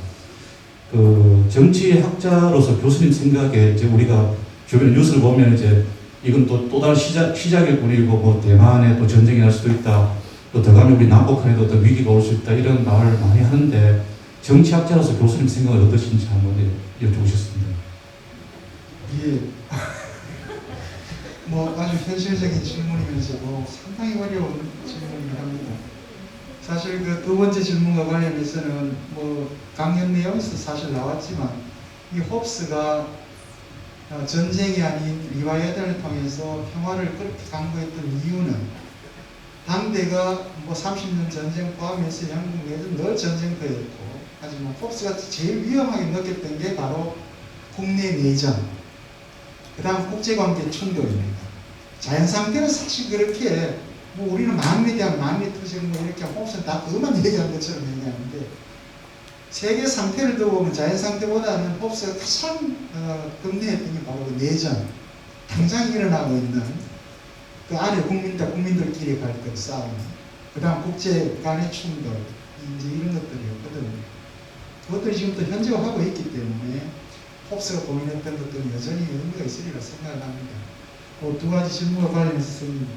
정치학자로서 교수님 생각에 이제 우리가 주변 뉴스를 보면 이제 이건 또 다른 시작일 뿐이고 뭐 대만에 또 전쟁이 날 수도 있다. 또 더 가면 우리 남북한에도 더 위기가 올 수 있다. 이런 말을 많이 하는데 정치학자로서 교수님 생각은 어떠신지 한번 여쭤보고 싶습니다. 예. 뭐 아주 현실적인 질문이면서도 상당히 어려운 질문이긴 합니다. 사실 그 두 번째 질문과 관련해서는 뭐 강연 내용에서 사실 나왔지만 이 홉스가 전쟁이 아닌 리바이어단을 통해서 평화를 그렇게 강구했던 이유는 당대가 뭐 30년 전쟁 포함해서 영국 내에도 늘 전쟁터였고, 하지만 홉스가 제일 위험하게 느꼈던 게 바로 국내 내전, 그 다음 국제관계 충돌입니다. 자연 상태는 사실 그렇게 뭐 우리는 마음에 대한 마음의 투쟁 뭐 이렇게 홉스는 다 그것만 얘기한 것처럼 얘기하는데, 세계 상태를 두고 보면 자연 상태보다는 홉스가 가장 겁내했던 게 바로 그 내전, 당장 일어나고 있는 그 안에 국민들끼리 갈등 싸움, 그 다음 국제 간의 충돌, 이제 이런 것들이었거든요. 그것들이 지금 또 현재화하고 있기 때문에 홉스가 고민했던 것들은 여전히 의미가 있으리라 생각을 합니다. 그 두 가지 질문과 관련해서 좀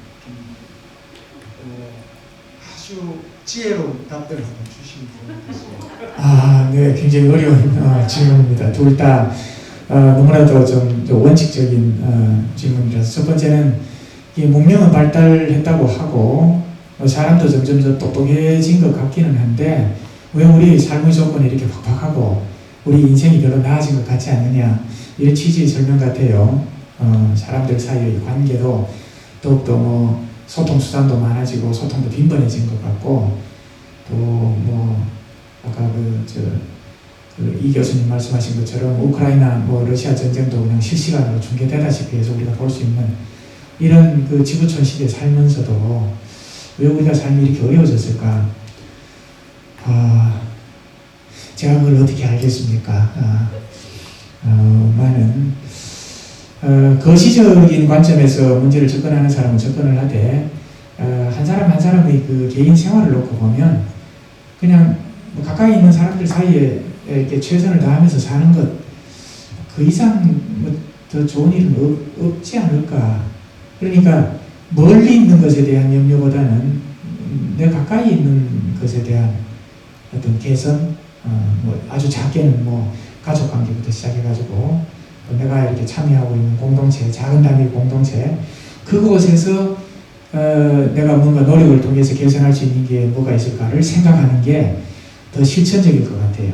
아주 지혜로운 답변을 한번 주시면 좋겠습니다. 네, 굉장히 어려운 질문입니다. 둘 다 너무나도 좀 원칙적인 질문이라서, 첫 번째는 이 문명은 발달했다고 하고 사람도 점점 더 똑똑해진 것 같기는 한데 왜 우리 삶의 조건이 이렇게 팍팍하고 우리 인생이 별로 나아진 것 같지 않느냐, 이런 취지의 설명 같아요. 사람들 사이의 관계도 더욱더 뭐 소통 수단도 많아지고 소통도 빈번해진 것 같고, 또 뭐 아까 이 교수님 말씀하신 것처럼 우크라이나 뭐 러시아 전쟁도 그냥 실시간으로 중계되다시피 해서 우리가 볼 수 있는 이런 그 지구촌 시대에 살면서도 왜 우리가 삶이 이렇게 어려워졌을까? 제가 그걸 어떻게 알겠습니까? 많은 거시적인 관점에서 문제를 접근하는 사람은 접근을 하되, 한 사람 한 사람의 그 개인 생활을 놓고 보면 그냥 뭐 가까이 있는 사람들 사이에 이렇게 최선을 다하면서 사는 것, 그 이상 뭐 더 좋은 일은 없지 않을까. 그러니까 멀리 있는 것에 대한 염려보다는 내 가까이 있는 것에 대한 어떤 개선, 뭐 아주 작게는 뭐 가족 관계부터 시작해가지고 내가 이렇게 참여하고 있는 공동체, 작은 단위 공동체, 그곳에서 내가 뭔가 노력을 통해서 개선할 수 있는 게 뭐가 있을까를 생각하는 게 더 실천적일 것 같아요.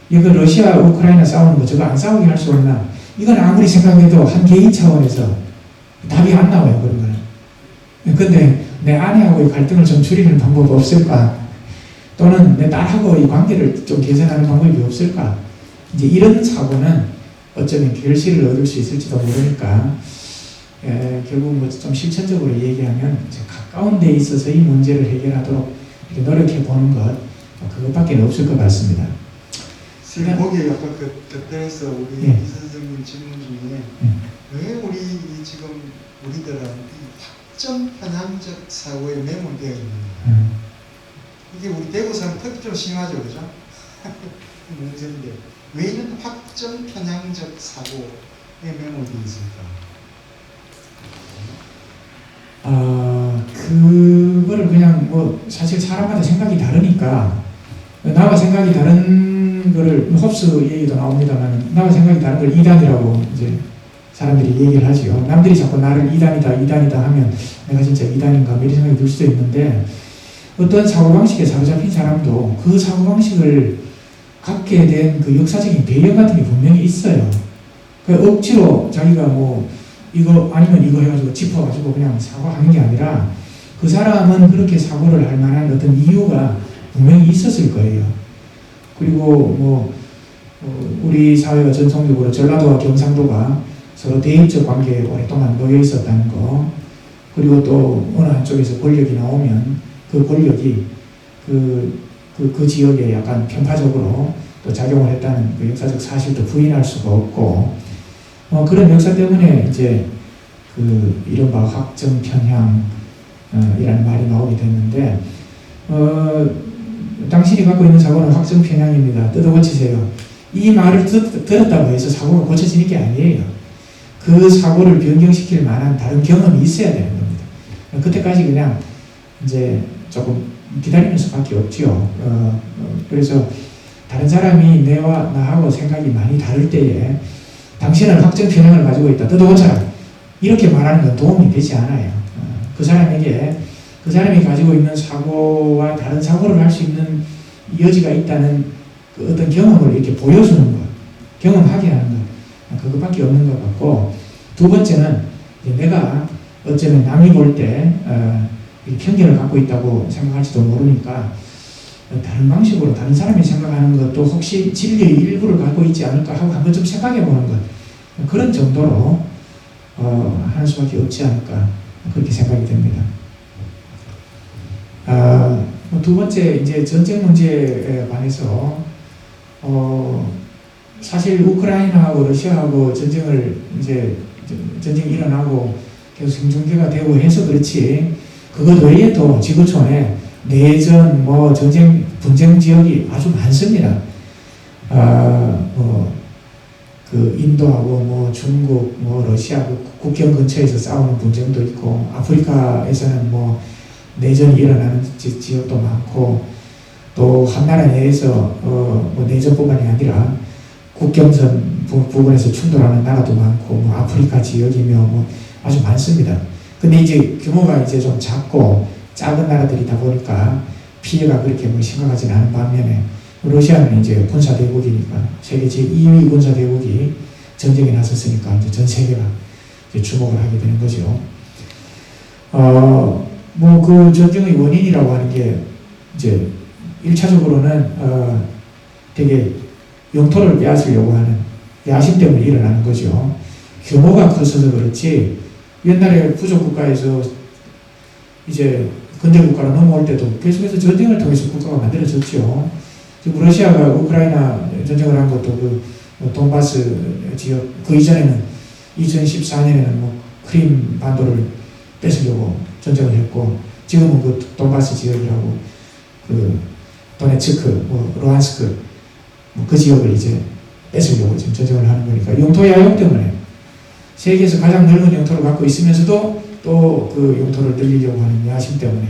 이거 러시아 우크라이나 싸우는 거 저거 안 싸우게 할 수 없나? 이건 아무리 생각해도 한 개인 차원에서 답이 안 나와요, 그런 거는. 근데 내 아내하고의 갈등을 좀 줄이는 방법 없을까? 또는 내 딸하고의 관계를 좀 개선하는 방법이 없을까? 이제 이런 사고는 어쩌면 결실을 얻을 수 있을지도 모르니까, 결국 뭐 좀 실천적으로 얘기하면 가까운 데 있어서 이 문제를 해결하도록 이렇게 노력해 보는 것, 그것밖에 없을 것 같습니다. 지금 거기에 아까 그때에서 우리 이 선생님 질문 중에 왜 우리 지금 우리들은 이 확정 편향적 사고에 매몰되어 있느냐, 이게 우리 대구 사람 특히 좀 심하죠, 그죠? 문제인데 왜 이런 확정 편향적 사고에 매몰되어 있을까? 그거를 그냥 뭐 사실 사람마다 생각이 다르니까, 나와 생각이 다른 거를 홉스 얘기도 나옵니다만, 나와 생각이 다른 걸 이단이라고 이제 사람들이 얘기를 하지요. 남들이 자꾸 나를 이단이다 하면 내가 진짜 이단인가 이런 생각이 들 수도 있는데, 어떤 사고방식에 사로잡힌 사람도 그 사고방식을 갖게 된 그 역사적인 배경 같은 게 분명히 있어요. 그 억지로 자기가 뭐 이거 아니면 이거 해가지고 짚어가지고 그냥 사고하는 게 아니라 그 사람은 그렇게 사고를 할 만한 어떤 이유가 분명히 있었을 거예요. 그리고 뭐 우리 사회가 전통적으로 전라도와 경상도가 서로 대립적 관계에 오랫동안 놓여 있었다는 거, 그리고 또 어느 한쪽에서 권력이 나오면 그 권력이 그 지역에 약간 편파적으로 또 작용을 했다는 그 역사적 사실도 부인할 수가 없고, 그런 역사 때문에 이제 그 이른바 확정 편향 이라는 말이 나오게 됐는데, 당신이 갖고 있는 사고는 확정 편향입니다. 뜯어고치세요. 이 말을 들었다고 해서 사고가 고쳐지는 게 아니에요. 그 사고를 변경시킬 만한 다른 경험이 있어야 되는 겁니다. 그때까지 그냥 이제 조금 기다리는 수밖에 없지요. 그래서 다른 사람이 내와 나하고 생각이 많이 다를 때에 당신은 확정 편향을 가지고 있다, 뜯어고쳐라, 이렇게 말하는 건 도움이 되지 않아요. 그 사람에게 그 사람이 가지고 있는 사고와 다른 사고를 할 수 있는 여지가 있다는 그 어떤 경험을 이렇게 보여주는 것, 경험하게 하는 것, 그것밖에 없는 것 같고, 두 번째는 내가 어쩌면 남이 볼 때 편견을 갖고 있다고 생각할지도 모르니까 다른 방식으로 다른 사람이 생각하는 것도 혹시 진리의 일부를 갖고 있지 않을까 하고 한번 좀 생각해 보는 것, 그런 정도로 하는 수밖에 없지 않을까 그렇게 생각이 됩니다. 두 번째 이제 전쟁 문제에 관해서 사실 우크라이나하고 러시아하고 전쟁이 일어나고 계속 생중계가 되고 해서 그렇지, 그것 외에도 지구촌에 내전, 전쟁, 분쟁 지역이 아주 많습니다. 그 인도하고 중국, 러시아 그 국경 근처에서 싸우는 분쟁도 있고, 아프리카에서는 내전이 일어나는 지역도 많고, 또 한 나라 내에서 내전뿐만이 아니라 국경선 부분에서 충돌하는 나라도 많고, 아프리카 지역이며 아주 많습니다. 근데 이제 규모가 이제 좀 작고 작은 나라들이다 보니까 피해가 그렇게 심각하지는 않은 반면에, 러시아는 이제 군사 대국이니까, 세계 제2위 군사 대국이 전쟁에 나섰으니까 이제 전 세계가 이제 주목을 하게 되는 거죠. 그 전쟁의 원인이라고 하는 게 이제 1차적으로는 되게 영토를 빼앗으려고 하는 야심 때문에 일어나는 거죠. 규모가 커서도 그렇지, 옛날에 부족 국가에서 이제 근대 국가로 넘어올 때도 계속해서 전쟁을 통해서 국가가 만들어졌죠. 지금 러시아가 우크라이나 전쟁을 한 것도 그 돈바스 지역, 그 이전에는 2014년에는 크림 반도를 뺏으려고 전쟁을 했고, 지금은 그 돈바스 지역이라고 그 도네츠크, 루한스크 그 지역을 이제 뺏으려고 지금 전쟁을 하는 거니까, 영토 야욕 때문에 세계에서 가장 넓은 영토를 갖고 있으면서도 또 그 영토를 늘리려고 하는 야심 때문에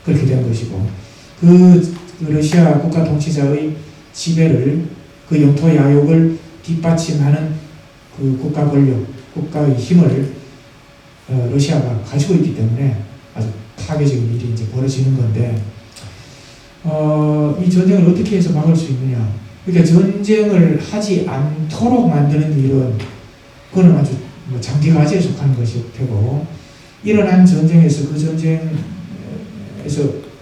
그렇게 된 것이고, 그 러시아 국가 통치자의 지배를, 그 영토 야욕을 뒷받침하는 그 국가 권력, 국가의 힘을 러시아가 가지고 있기 때문에 아주 파괴적인 일이 이제 벌어지는 건데, 이 전쟁을 어떻게 해서 막을 수 있느냐? 그러니까 전쟁을 하지 않도록 만드는 일은 그거는 아주 장기과제에 속하는 것일 테고, 일어난 전쟁에서 그 전쟁에서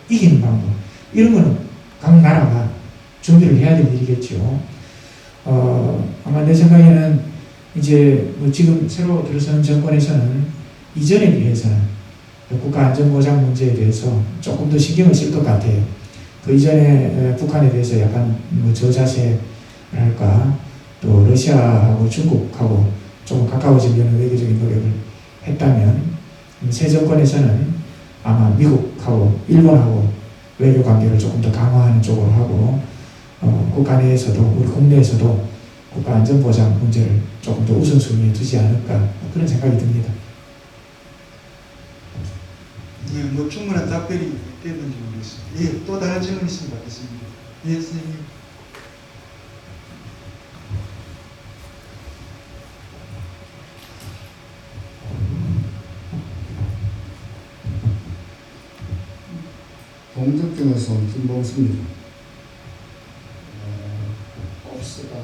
이기는 방법, 이런 거는 각 나라가 준비를 해야 될 일이겠죠. 아마 내 생각에는 이제 지금 새로 들어서는 정권에서는 이전에 비해서는 국가안전보장 문제에 대해서 조금 더 신경을 쓸 것 같아요. 그 이전에 북한에 대해서 약간 저자세랄까, 또 러시아하고 중국하고 좀 가까워지려는 외교적인 노력을 했다면, 새 정권에서는 아마 미국하고 일본하고 외교 관계를 조금 더 강화하는 쪽으로 하고, 국가 내에서도 우리 국내에서도 국가 안전보장 문제를 조금 더 우선순위에 두지 않을까, 그런 생각이 듭니다. 예, 충분한 답변이 됐는지 모르겠습니다. 예, 또 다른 질문 있으면 받겠습니다. 예, 선생님. 동덕동에서 온 김봉수입니다. 홉스가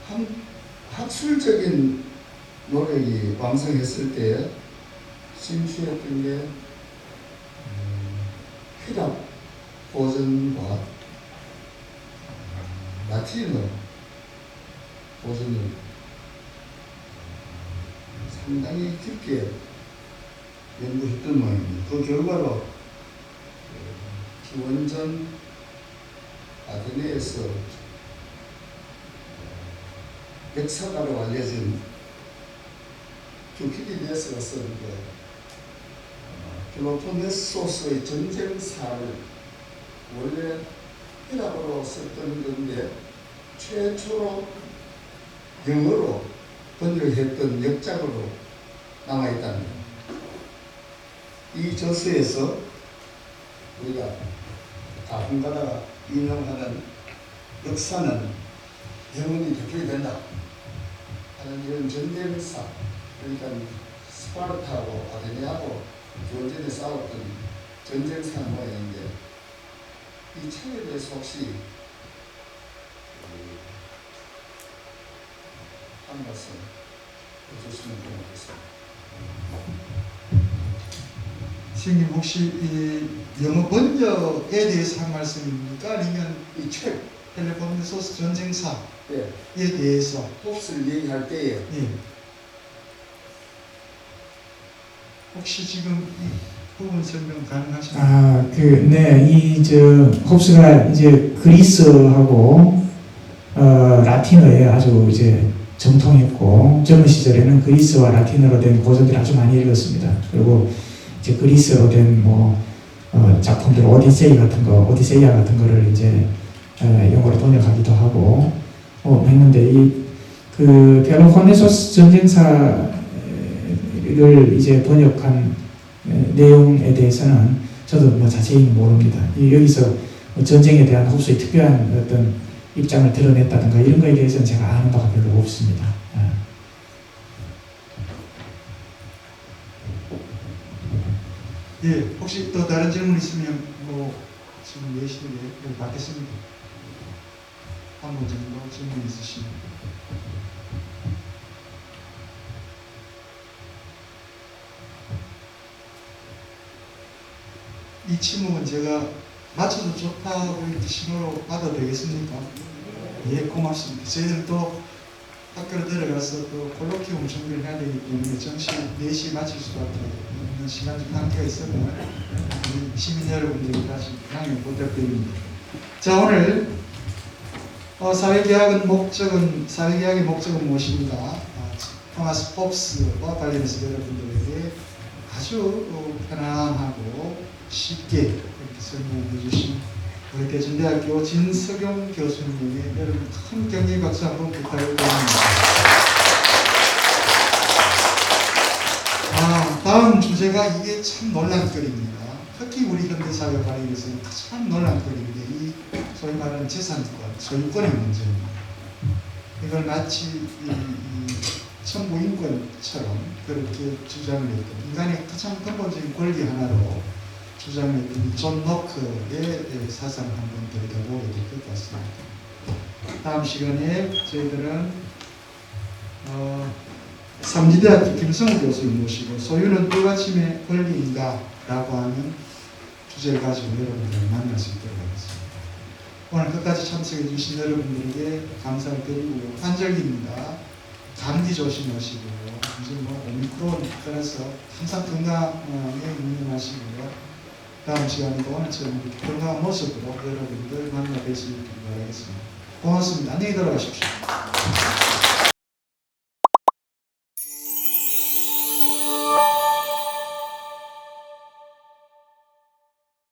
한 학술적인 노력이 왕성했을 때 심취했던 게 히랍 보전과 라틴어 보전을 상당히 깊게 연구했던 모양입니다. 그 결과로 기원전 아테네에서 역사가로 알려진 투키디데스가 쓴 펠로폰네소스의 전쟁사를 원래 히랍어로 썼던 건데 최초로 영어로 번역했던 역작으로 남아있답니다. 이 저서에서 우리가 가끔가다 인용하는 역사는 영원히 되게 된다 하는 이런 전쟁사, 그러니까 스파르타하고 아테네하고 전쟁에 싸웠던 전쟁사 모양인데 이 책에 대해서 혹시 한 말씀 해주시면 고맙겠습니다. 선생님 혹시 이 영어 번역에 대해서 한 말씀입니까? 아니면 이 책, 텔레포네소스 전쟁사에 예, 대해서? 홉스를 얘기할 때에 예. 혹시 지금 이 부분 설명 가능하십니까? 홉스가 이제 그리스하고 라틴어에 아주 이제 정통했고 젊은 시절에는 그리스와 라틴어로 된 고전들을 아주 많이 읽었습니다. 그리고 이제 그리스어로 된 작품들 오디세이아 같은 거를 이제 영어로 번역하기도 하고 했는데 그 펠로폰네소스 전쟁사를 이제 번역한 내용에 대해서는 저도 자세히는 모릅니다. 여기서 전쟁에 대한 홉스의 특별한 어떤 입장을 드러냈다든가 이런 거에 대해서는 제가 아는 바가 별로 없습니다. 예. 혹시 또 다른 질문 있으면 지금 예시를 받겠습니다. 한 분 정도 질문 있으시면. 이 침묵은 제가 맞춰도 좋다고 이렇게 신호로 받아도 되겠습니까? 예, 고맙습니다. 저희들도 학교로 들어가서 또 콜로키움 준비를 해야 되기 때문에 정시 4시 마칠 수밖에 없는 시간적 한계가 있었고 시민 여러분들이 다시 양해 부탁드립니다. 자, 오늘 사회계약의 목적은 무엇인가? 토마스 홉스와 관련해서 여러분들에게 아주 편안하고 쉽게 이렇게 설명해 주신 우리 대전대학교 진석용 교수님의 여러분 큰 격려의 박수 한번 부탁드립니다. 다음 주제가 이게 참 논란거리입니다. 특히 우리 현대사회 관련해서는 참 논란거리인데 이 소위 말하는 재산권, 소유권의 문제입니다. 이걸 마치 천부인권처럼 그렇게 주장을 했던 인간의 가장 근본적인 권리 하나로 주장을 했던 존 노크의 사상을 한번 들여다보게 될 것 같습니다. 다음 시간에 저희들은 삼지대학교 김성우 교수를 모시고 소유는 불가침의 권리인가? 라고 하는 주제를 가지고 여러분들을 만날 수 있도록 하겠습니다. 오늘 끝까지 참석해 주신 여러분들에게 감사를 드리고요. 한절기입니다. 감기 조심하시고요. 이제 오미크론 따라서 항상 건강에 유념하시고요. 다음 시간에도 오늘처럼 건강한 모습으로 여러분들 만나 뵐 수 있기를 바라겠습니다. 고맙습니다. 안녕히 들어가십시오.